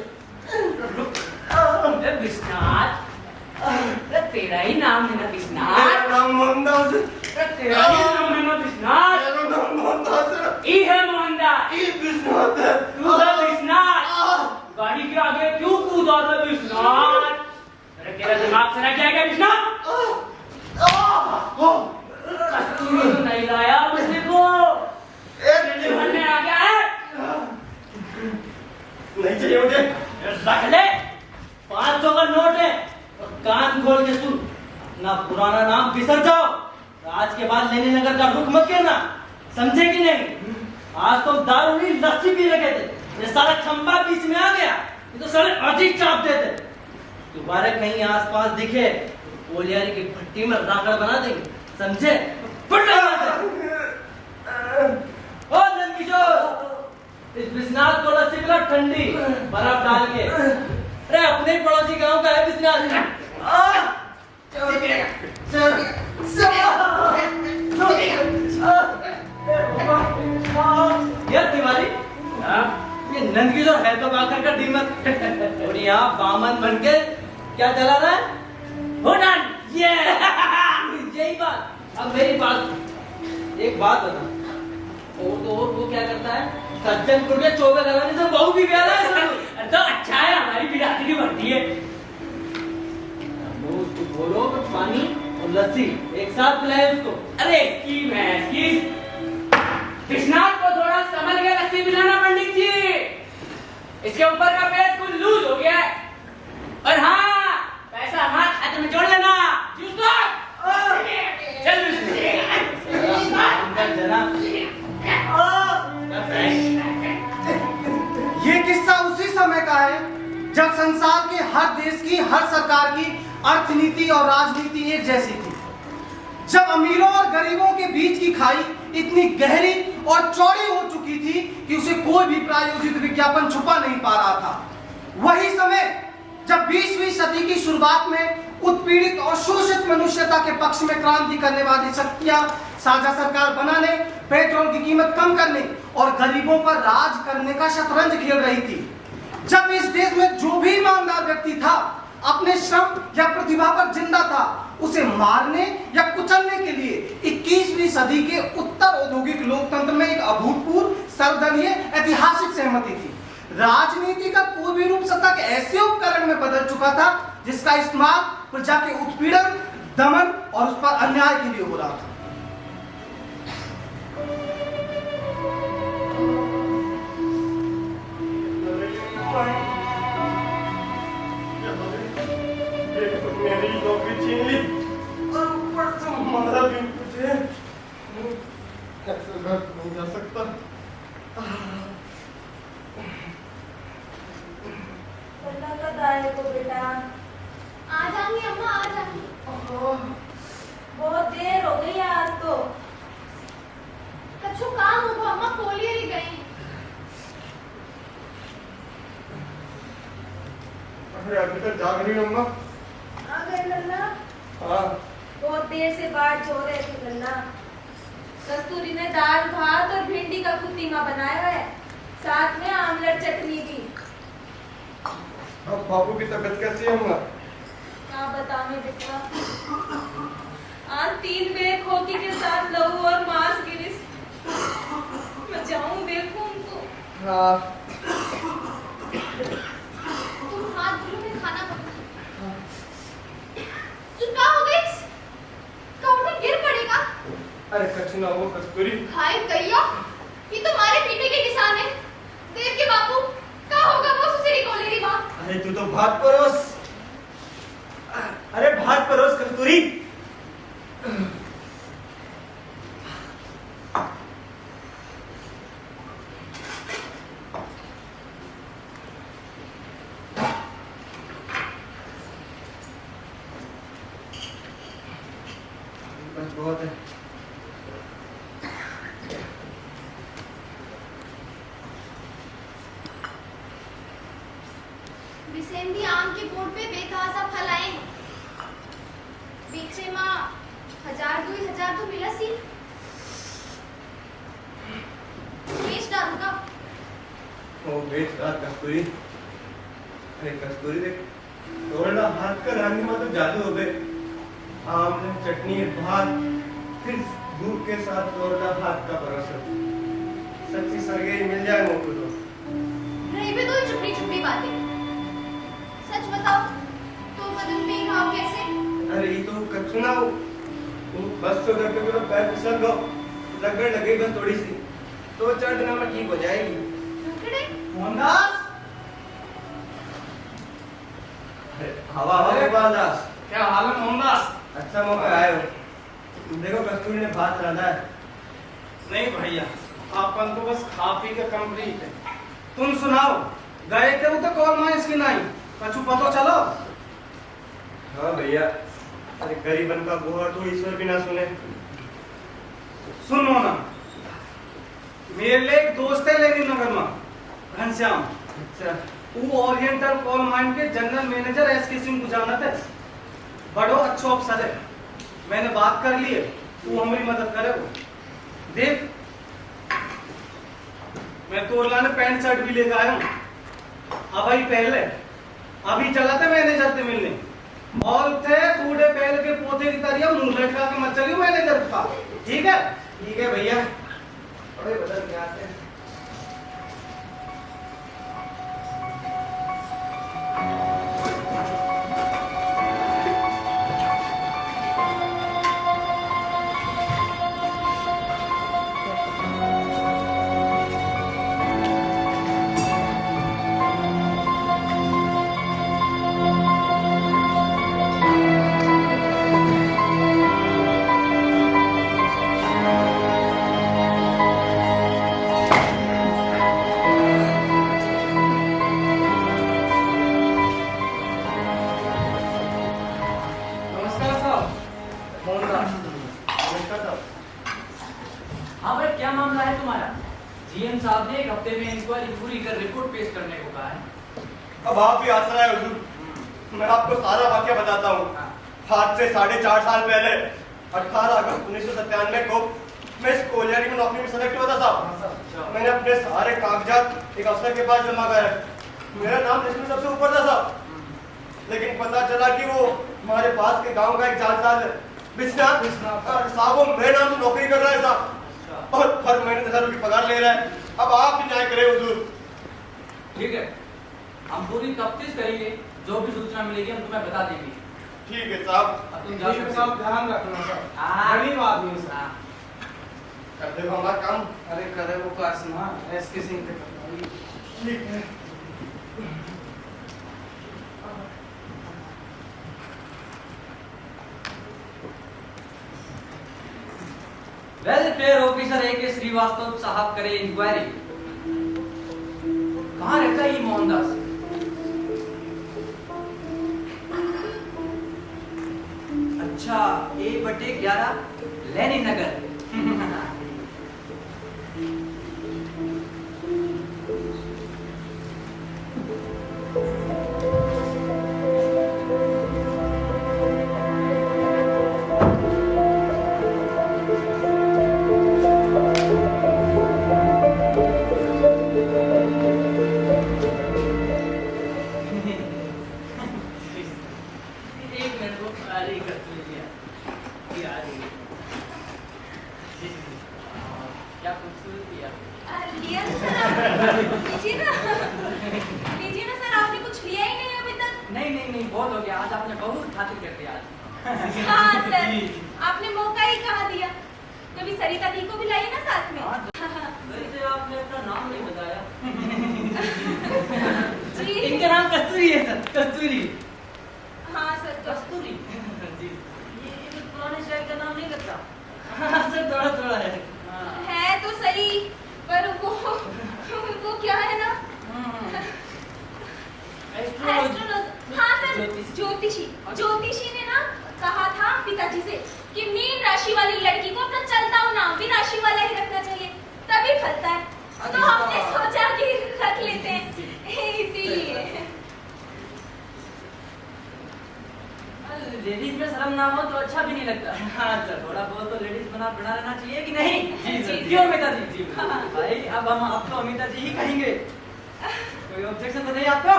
अरे विश्वनाथ, अरे तेरा ही नाम है ना विश्वनाथ? मेरा नाम मोहनदास है। अरे तेरा ही नाम है ना विश्वनाथ? मेरा नाम मोहनदास है। ई है मोहनदास। ई विश्वनाथ है। तू है विश्वनाथ। गाड़ी के आगे क्यों कूदा था विश्वनाथ? अरे तेरा दिमाग से ना क्या गया विश्वनाथ? कस्तूरी तो नहीं लाया मुझे को। तेरे भरने आ गया है? नहीं चाहिए मुझे। रख ले, 500 का नोट है और कान खोल के सुन। अपना पुराना नाम बिसर जाओ। आज के बाद लेनी नगर का रुख मत करना, समझे कि नहीं? आज तो दारू नहीं लस्सी पी रखे थे, ये सारा खंबा बीच में आ गया। ये तो सारे अजीब चाप देते। दोबारा कहीं आसपास दिखे तो कोलियारी की भट्टी में राखड़ बना देंगे, समझे? फट यहाँ से। ओ नंदकिशोर, इस विश्वनाथ को लस्सी पिला ठंडी बर्फ डाल के। अरे अपने ही पड़ोसी गांव का है विश्वनाथ। यार तिवारी, ये नंदकिशोर है तो आखिर का डीमर और यहाँ बामन बन के क्या चला रहा है? हो नन, ये यही बात। अब मेरी बात, एक बात बता, और वो क्या करता है? सज्जन कुल के चोबे लगाने से बहू भी प्यारा है। तो अच्छा है, हमारी बिरादरी बढ़ती है। उसको बोलो तो पानी और लस्सी एक साथ पिलाए उसको। अरे स्कीम है स्कीम। विश्वनाथ को थोड़ा संभल के लस्सी पिलाना पंडित जी। इसके ऊपर का पेट कुछ लूज हो गया है। और हाँ, पैसा हमारे खाते में जोड़ लेना। चल ये किस्सा उसी समय का है जब संसार के हर देश की, हर सरकार की अर्थनीति और राजनीति एक जैसी थी। जब अमीरों और गरीबों के बीच की खाई इतनी गहरी और चौड़ी हो चुकी थी कि उसे कोई भी प्रायोजित विज्ञापन छुपा नहीं पा रहा था। वही समय जब 20वीं सदी की शुरुआत में उत्पीड़ित और शोषित मनुष्यता के पक्ष में क्रांति करने वाली शक्तियां साझा सरकार बनाने, पेट्रोल की कीमत कम करने और गरीबों पर राज करने का शतरंज खेल रही थी। जब इस देश में जो भी ईमानदार व्यक्ति था अपने श्रम या प्रतिभा पर जिंदा था, उसे मारने या कुचलने के लिए 21वीं सदी के उत्तर औद्योगिक लोकतंत्र में एक अभूतपूर्व सर्वदलीय ऐतिहासिक सहमति थी। राजनीति का पूर्वी रूप सत्ता के ऐसे उपकरण में बदल चुका था जिसका इस्तेमाल प्रजा के उत्पीड़न, दमन और उस पर अन्याय के लिए हो रहा था। मेरी नौकरी छीन ली और ऊपर से मारा भी मुझे। ऐसे मैं नहीं जा सकता। कब आएगा बेटा? आ जाऊंगी अम्मा, आ जाऊंगी। बहुत देर हो गई आज तो। कछु काम होगा अम्मा, कोलियर ही गई। अरे अभी तक जाग रही हो अम्मा? आ गए लल्ला? हाँ। बहुत देर से बात जो रहे थे लल्ला। कस्तूरी ने दाल भात और भिंडी का कुतीमा बनाया है, साथ में आमलेट चटनी भी। अब बाबू की तबीयत कैसी है अम्मा? क्या बताऊं बेटा, आज 3 बेर खोखी के साथ लहू और मांस गिरिस। मैं जाऊं देखूं उनको। हाँ। तुम हाथ धुलो, मैं खाना बनाऊं। तू क्या हो गई? कौन गिर पड़ेगा? अरे कुछ ना हो कस्तूरी। हाय कहियो, ये तो हमारे पीने के निशान है। देव के बापू, क्या होगा वो सुसरी कोलेरी माँ? अरे तू तो भात परोस। अरे भात परोस कस्तूरी। बस बहुत है। विसेंदी आम के बोर्ड पे बेतहासा फल आए हैं। बेचे माँ 1000-2000 तो मिला सी। बेच डालूंगा। ओ बेच रहा कस्तूरी। अरे कस्तूरी देख, तोड़ना हाथ का रानी माँ तो जादू हो गए। आमले चटनी भात, फिर दूध के साथ तोड़ना हाथ का परोसा। सच्ची सरगेई मिल जाए मुझको तो। रही भी तो चुपड़ी चुपड़ी बातें। सच बताओ, तो बदन में घाव कैसे? अरे ये तो कच्चू ना हो। बस तो करके मेरा पैर फिसल गया। रगड़ लगी बस थोड़ी सी, तो 4 दिनों में ठीक हो जाएगी। रगड़े? मोहनदास, हवा के बाद दास। क्या हाल है मोहनदास? अच्छा मौका आए हो। देखो कस्तूरी ने भात रांधा है। नहीं भैया, अपन तो बस खा पी के कंप्लीट है। तुम सुनाओ, गए थे वो तो कॉल माइंस की नहीं, कछु पतो चलो? हाँ भैया, अरे गरीबन का गुहार तो ईश्वर भी ना सुने। सुनो ना, मेरे लिए एक दोस्त है लेनी नगर में, घनश्याम। अच्छा, वो ओरिएंटल कोल माइन के जनरल मैनेजर एसके सिंह को जानत है। बड़ो अच्छो अफसर है। मैंने बात कर ली है, तू हमारी मदद करे हो। देख, मैं तोरला ने पैंट शर्ट भी लेकर आया हूँ। अब ही पहले अभी चला थे मैनेजर से मिलने, और थे बूढ़े बैल के पोते की तरह मुंह लटका के मत चलियो मैनेजर का। ठीक है? ठीक है भैया। बड़े बदल के आते हैं। नमस्कार साहब। मोहनदास। नमस्कार साहब। हाँ भाई, क्या मामला है तुम्हारा? जीएम साहब ने 1 हफ्ते में इंक्वायरी पूरी कर रिपोर्ट पेश करने को कहा है। अब आप भी आसरा है हुजूर। मैं आपको सारा वाक्य बताता हूँ। आज से 4.5 साल पहले 18 अगस्त 1997 को मैं इस कोलियारी में नौकरी में सेलेक्ट हुआ था साहब। मैंने अपने सारे कागजात एक अफसर के पास जमा कराए। मेरा नाम लिस्ट में सबसे ऊपर था साहब, लेकिन पता चला कि वो हमारे पास के गांव का एक जालसाज है, विश्वनाथ साहब। वो मेरे नाम से नौकरी कर रहा है साहब, और हर महीने 10,000 रुपये पगार ले रहा है। अब आप भी न्याय करें हुजूर। ठीक है, हम पूरी तफ्तीश करेंगे। जो भी सूचना मिलेगी हम तुम्हें बता देंगे। ठीक है साहब। अब तुम जा ठीक है सकते साहब, हो। ध्यान रखना साहब। हाँ। गरीब आदमी साहब। कर दे हमारा काम। अरे करे वो काश ना, एसके सिंह के करवाई। ठीक है। Welfare officer A.K. श्रीवास्तव साहब करे इंक्वायरी। कहाँ रहता है ये मोहनदास? अच्छा, A/11 लेनिन नगर। एक मिनट को खाली कर लीजिए। ये आ रही है। क्या खूबसूरत किया। लिया ना सर? लीजिए ना। लीजिए ना सर, आपने कुछ लिया ही नहीं अभी तक। नहीं, बहुत हो गया। आज आपने बहुत खातिर कर दिया आज। हाँ सर, आपने मौका ही कहाँ दिया। कभी सरिता दी को भी लाइए ना साथ में। वैसे आपने अपना नाम नहीं बताया। जी। इनका नाम कस्तूरी है सर, कस्तूरी। हाँ सर, कस्तूरी जी। ये तो पुराने शहर का नाम नहीं लगता। हाँ सर, थोड़ा है। है तो सही, पर वो क्या है ना, एस्ट्रोलॉजर। हाँ सर, ज्योतिषी ने ना कहा था पिताजी से कि मीन राशि वाली लड़की को अपना चलता हुआ नाम भी राशि वाला ही रखना चाहिए, तभी फलता है। तो हमने सोचा कि रख लेते हैं, इसीलिए। लेडीज में शर्म ना हो तो अच्छा भी नहीं लगता। हाँ सर, थोड़ा बहुत तो लेडीज बना रहना चाहिए कि नहीं? जी सर। क्यों अमिता जी? भाई अब हम आपको अमिता जी ही कहेंगे। कोई ऑब्जेक्शन तो नहीं आपको?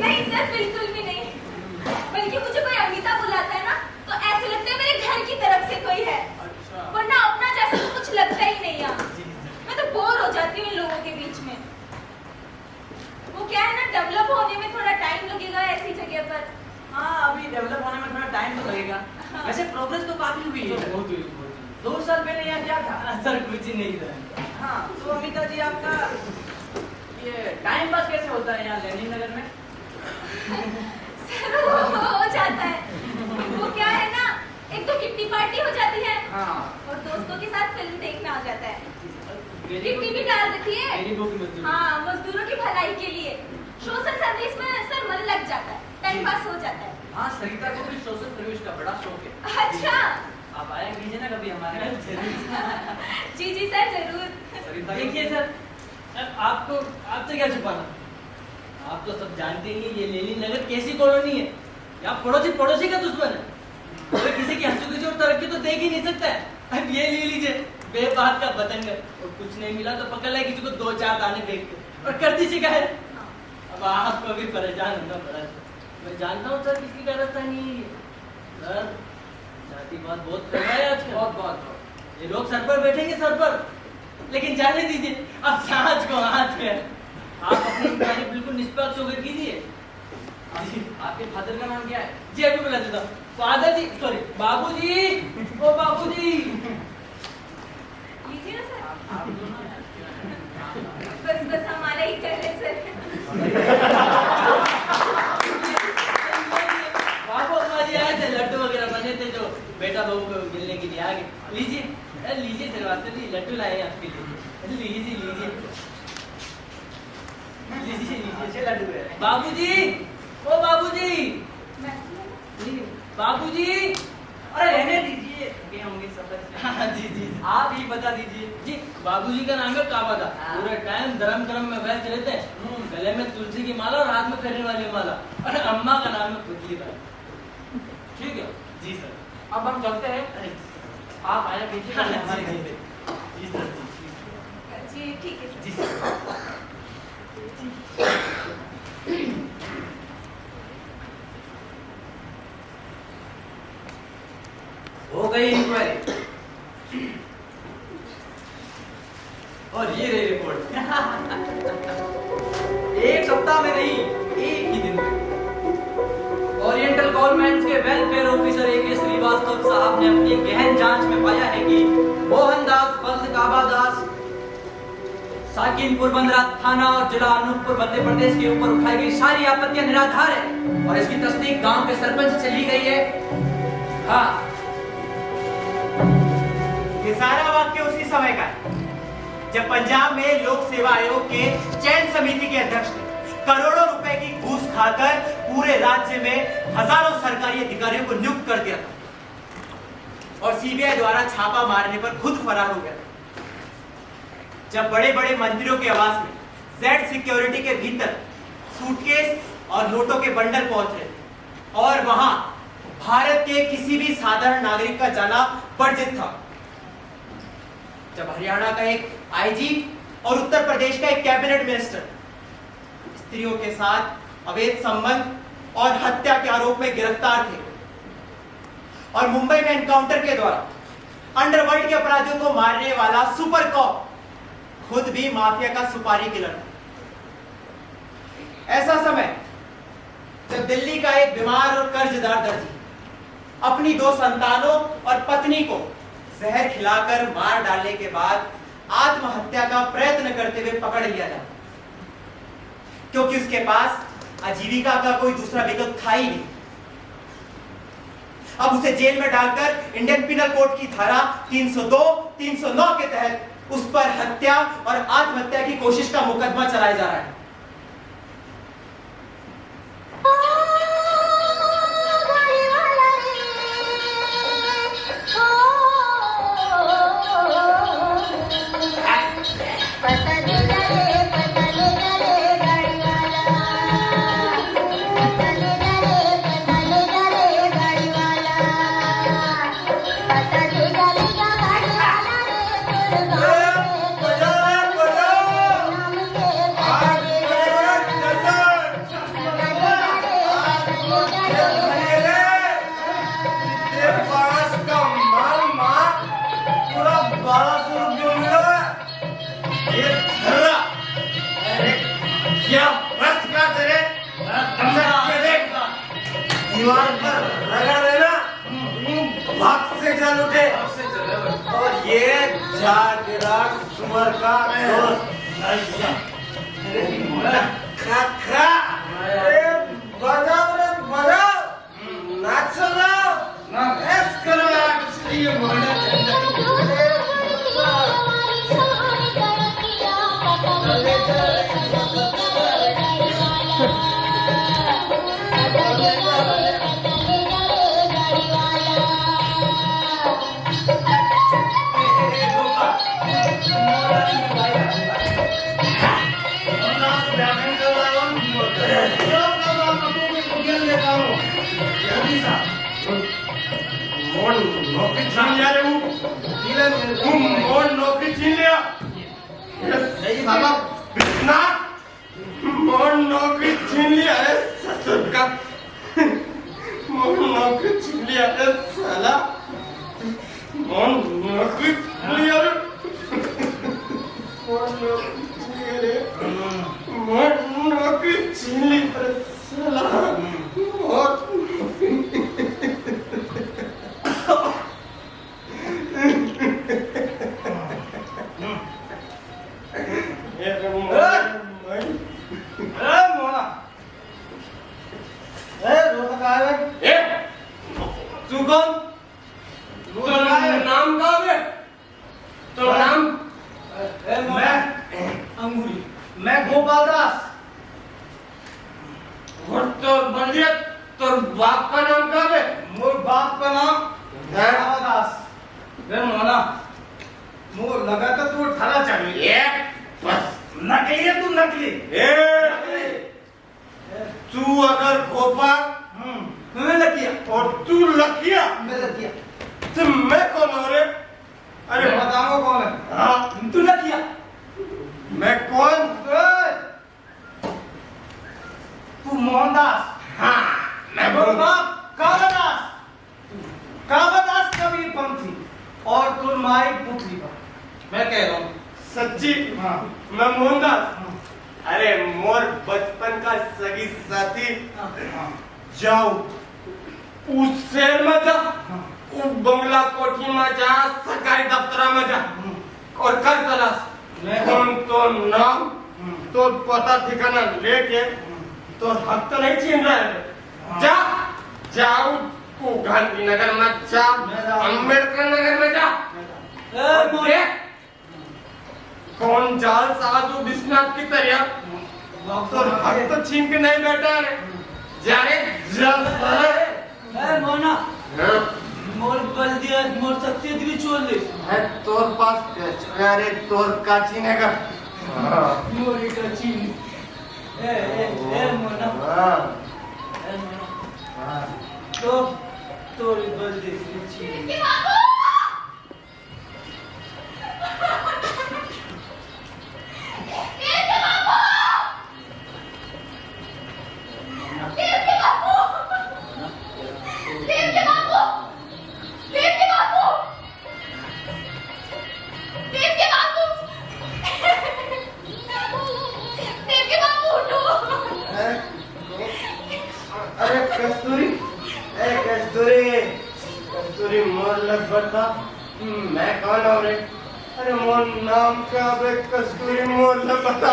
नहीं सर, बिल्कुल भी नहीं। बल्कि मुझे कोई अमिता बुलाता है ना तो ऐसे लगता है मेरे घर की तरफ से कोई है, वरना अपना जैसा तो कुछ लगता ही नहीं यार। मैं तो बोर हो जाती हूँ इन लोगों के बीच में। वो क्या है ना, डेवलप होने में थोड़ा टाइम लगेगा ऐसी जगह पर। हाँ, अभी डेवलप होने में थोड़ा टाइम तो लगेगा। वैसे प्रोग्रेस तो काफी हुई है। 2 साल पहले यहाँ क्या था? सर कुछ ही नहीं था। हाँ, तो अमिता जी आपका ये टाइम पास कैसे होता है यहाँ लेनिन नगर में? सर वो हो जाता है। वो क्या है ना, एक तो किट्टी पार्टी हो जाती है हाँ। और दोस्तों के साथ फिल्म देखने आ जाता है। Very kitty good. भी डाल रखी है। Very good, मजदूर। हाँ, मजदूरों की भलाई के लिए। सोशल सर्विस में सर मन लग जाता है, टाइम पास हो जाता है। हाँ, सरिता को भी सोशल सर्विस का बड़ा शौक है। अच्छा। आप आया कीजिए ना कभी हमारे घर। जी जी सर, जरूर। सरिता देखिए सर, अब आपको आपसे क्या छुपाना, आप तो सब जानते ही हैं ये लेनिन नगर कैसी कॉलोनी है। यहाँ पड़ोसी पड़ोसी का दुश्मन है। कोई किसी की हंसी और तरक्की तो देख ही नहीं सकता है। अब ये ले लीजिए, बेबात का बतंग है, और कुछ नहीं मिला तो पकड़ ले किसी को 2-4 दाने फेंक के और कर दी शिकायत। अब आपको भी परेशान होना पड़ा। मैं जानता हूँ सर किसकी कारस्तानी है सर, जातिवाद बहुत कर रहा है आजकल। बहुत ये लोग सर पर बैठेंगे सर पर, लेकिन जाने दीजिए, अब सांझ को हाथ में। आप अपनी इंक्वायरी बिल्कुल निष्पक्ष होकर कीजिए। आपके फादर का नाम क्या है? जी अभी बुला देता हूँ। फादर जी, सॉरी बाबूजी, ओ बाबूजी। लीजिए ना सर। आप दोनों बस हमारा ही कर रहे सर। बाबू हमारी आए थे, लड्डू वगैरह बने थे जो बेटा बहू को मिलने के लिए आ गए। लीजिए लीजिए सर, वास्ते जी लड्डू लाए हैं आपके लिए। लीजिए लीजिए अच्छे लड्डू है। बाबूजी, ओ बाबूजी, बाबूजी। अरे रहने दीजिए, थके होंगे सफर से। हाँ जी जी आप ही बता दीजिए। जी, बाबूजी का नाम है काबादा। हाँ। पूरे टाइम धर्म कर्म में व्यस्त रहते हैं। गले में तुलसी की माला और हाथ में फेरने वाली माला। और अम्मा का नाम है पुतली बाई। ठीक है जी सर। अब हम चलते हैं। आप आया कीजिए हाँ, हमारे जी, घर पे। जी सर जी। जी ठीक है सर। जी सर। हो गई इंक्वायरी और ये रही रिपोर्ट। एक सप्ताह में नहीं, एक ही दिन में ओरिएंटल गवर्नमेंट के वेलफेयर ऑफिसर ए.के. श्रीवास्तव साहब ने अपनी गहन जांच में पाया है कि मोहनदास वत्स काबादास साकिनपुर बंदरा थाना और जिला अनूपपुर मध्य प्रदेश के ऊपर उठाई गई सारी आपत्तियां निराधार है और इसकी तस्दीक गांव के सरपंच से ली गई है। हाँ, ये सारा वाक्य उसी समय का है जब पंजाब में लोक सेवा आयोग के चयन समिति के अध्यक्ष ने करोड़ों रुपए की घूस खाकर पूरे राज्य में हजारों सरकारी अधिकारियों को नियुक्त कर दिया था और सीबीआई द्वारा छापा मारने पर खुद फरार हो गया। जब बड़े बड़े मंत्रियों के आवास में जेड सिक्योरिटी के भीतर सूटकेस और नोटों के बंडल पहुंच रहे थे और वहां भारत के किसी भी साधारण नागरिक का जाना वर्जित था, जब हरियाणा का एक आईजी और उत्तर प्रदेश का एक कैबिनेट मिनिस्टर स्त्रियों के साथ अवैध संबंध और हत्या के आरोप में गिरफ्तार थे और मुंबई में एनकाउंटर के दौरान अंडरवर्ल्ड के अपराधियों को मारने वाला सुपर कॉप खुद भी माफिया का सुपारी किलर था। ऐसा समय जब दिल्ली का एक बीमार और कर्जदार दर्जी अपनी 2 संतानों और पत्नी को जहर खिलाकर मार डालने के बाद आत्महत्या का प्रयत्न करते हुए पकड़ लिया जाता क्योंकि उसके पास आजीविका का कोई दूसरा विकल्प था ही नहीं। अब उसे जेल में डालकर इंडियन पिनल कोड की धारा 302, 309 के तहत उस पर हत्या और आत्महत्या की कोशिश का मुकदमा चलाया जा रहा है। पतन दीवार पर रगड़ देना, भाग से चल उठे। और ये जागरा सुअर का दोस्त खा खा, बजाओ रे बजाओ, नाचो ना, ऐस करो यार, इसलिए नौकरी छीन लिया रे, नौकरी छीन लिया, साला बिस्ना, नौकरी छीन लिया है ससुर का, नौकरी छीन लिया है साला, नौकरी छीन लिया रे, नौकरी छीन लिया है साला, नाम का है तो नाम मैं अंगूरी, मैं गोपाल दास। और तो बंदिया तो बाप का नाम क्या है? मोर बाप का नाम दास। रे मोना, मोर लगा तो तू ठाला चाहिए। बस नकली है तू, नकली। तू अगर गोपा मैं लकिया और तू लकिया, मैं लकिया, तो मैं कौन हो रे? अरे बताओ कौन है? हाँ तू लकिया, मैं कौन? तू मोहनदास। हाँ मैं मोर बाप कावादास, कावादास कबीर पंथी और तू माई पुतली का। मैं कह रहा हूँ सच्ची। हाँ। मैं मोहनदास। अरे मोर बचपन का सगी साथी। जाओ उस शहर में जा, उस बंगला कोठी में जा, सरकारी दफ्तर में जा और कर तलाश। कौन तो नाम तो पता ठिकाना लेके तो हक तो नहीं छीन रहा है। जा जाओ को गांधीनगर में जा, अम्बेडकर नगर में जा, और देख कौन जाल साधु विश्वनाथ की तरह तो हक तो छीन के नहीं बैठा है। जा रे जा साले। मोना हाँ? मोर बल्दिया मोर शक्ति भी छोड़ ले है तोर पास अरे तोर का छीनेगा। हाँ। मोरी का चीन ए मोना हाँ। ए मोना तो तोरी बल्दी की चीन अरे कस्तूरी, कस्तूरी मोर लगता मैं कौन हो रे? अरे मोर नाम क्या है? कस्तूरी मोर लगता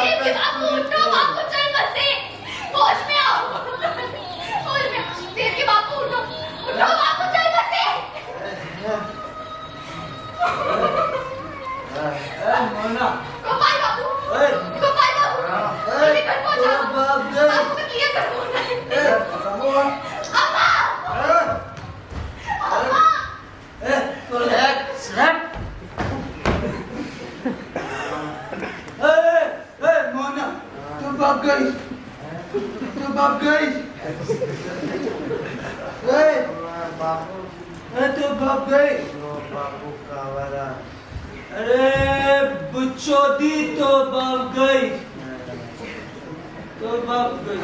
मोना बाबू का वाला अरे बुच्चोदी तो बाप गई तो बाप गई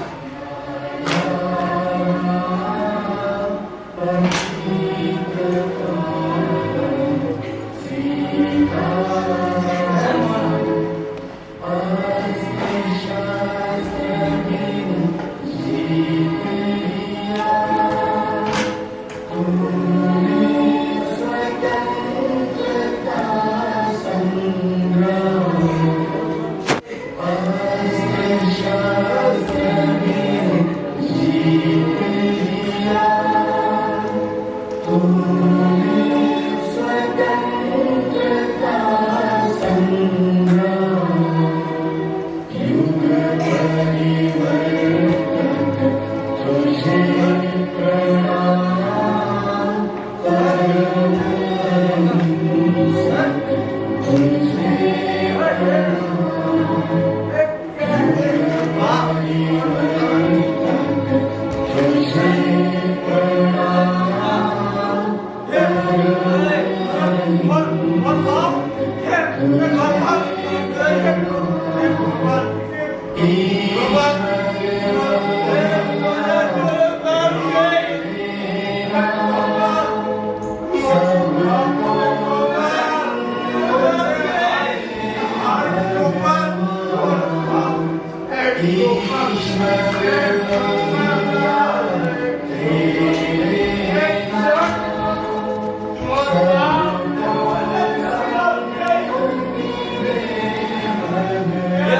ये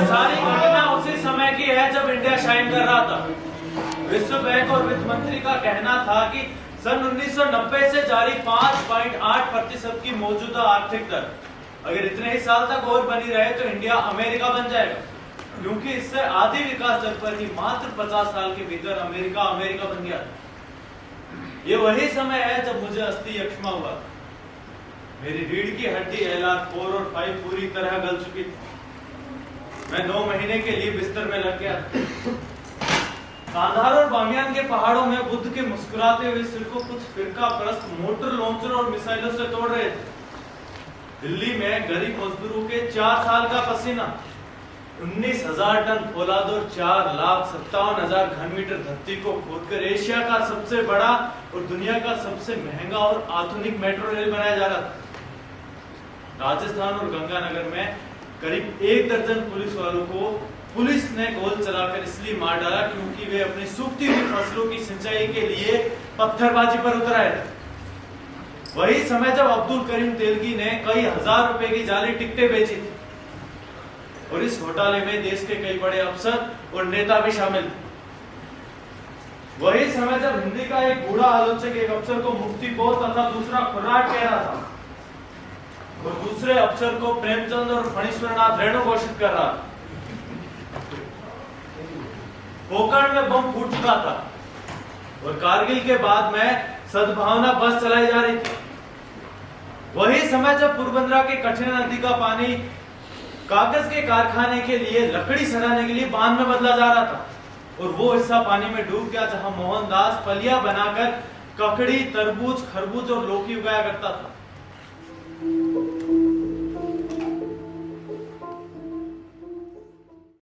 सारी घटना उसी समय की है जब इंडिया शाइन कर रहा था। विश्व बैंक और वित्त मंत्री का कहना था कि सन 1990 से जारी 5.8% की मौजूदा आर्थिक दर अगर इतने ही साल तक और बनी रहे तो इंडिया अमेरिका बन जाएगा, क्योंकि इससे आधी विकास दर पर ही मात्र 50 साल के भीतर अमेरिका अमेरिका बन गया। ये वही समय है जब मुझे अस्थि यक्ष्मा हुआ। मेरी रीढ़ की हड्डी LR4 और 5 पूरी तरह गल चुकी थी। मैं 9 महीने के लिए बिस्तर में लग गया। कांधार और बामियान के पहाड़ों में बुद्ध के मुस्कुराते हुए सिर को कुछ फिरका परस्त मोटर लॉन्चर और मिसाइलों से तोड़ रहे थे। दिल्ली में गरीब मजदूरों के 4 साल का पसीना, 19,000 टन फौलाद और 4,57,000 घन मीटर धरती को खोदकर एशिया का सबसे बड़ा और दुनिया का सबसे महंगा और आधुनिक मेट्रो रेल बनाया जा रहा था। राजस्थान और गंगानगर में करीब 1 दर्जन पुलिस वालों को पुलिस ने गोल चलाकर इसलिए मार डाला क्योंकि वे अपनी सूखती हुई फसलों की सिंचाई के लिए पत्थरबाजी पर उतर आए थे। वही समय जब अब्दुल करीम तेलगी ने कई हजार रुपए की जाली टिकटें बेची थी और इस घोटाले में देश के कई बड़े अफसर और नेता भी शामिल थे। वही समय जब हिंदी का एक बूढ़ा आलोचक एक अफसर को मुक्ति बोध तथा दूसरा खुराट कह रहा था और दूसरे अफसर को प्रेमचंद और फणीश्वरनाथ रेणु घोषित कर रहा था। पोखरण में बम फूट चुका था और कारगिल के बाद में सद्भावना बस चलाई जा रही थी। वही समय जब पोरबंदर के कठिन नदी का पानी कागज के कारखाने के लिए लकड़ी सड़ाने के लिए बांध में बदला जा रहा था और वो हिस्सा पानी में डूब गया जहां मोहनदास पलिया बनाकर ककड़ी, तरबूज, खरबूज और लौकी उगाया करता था।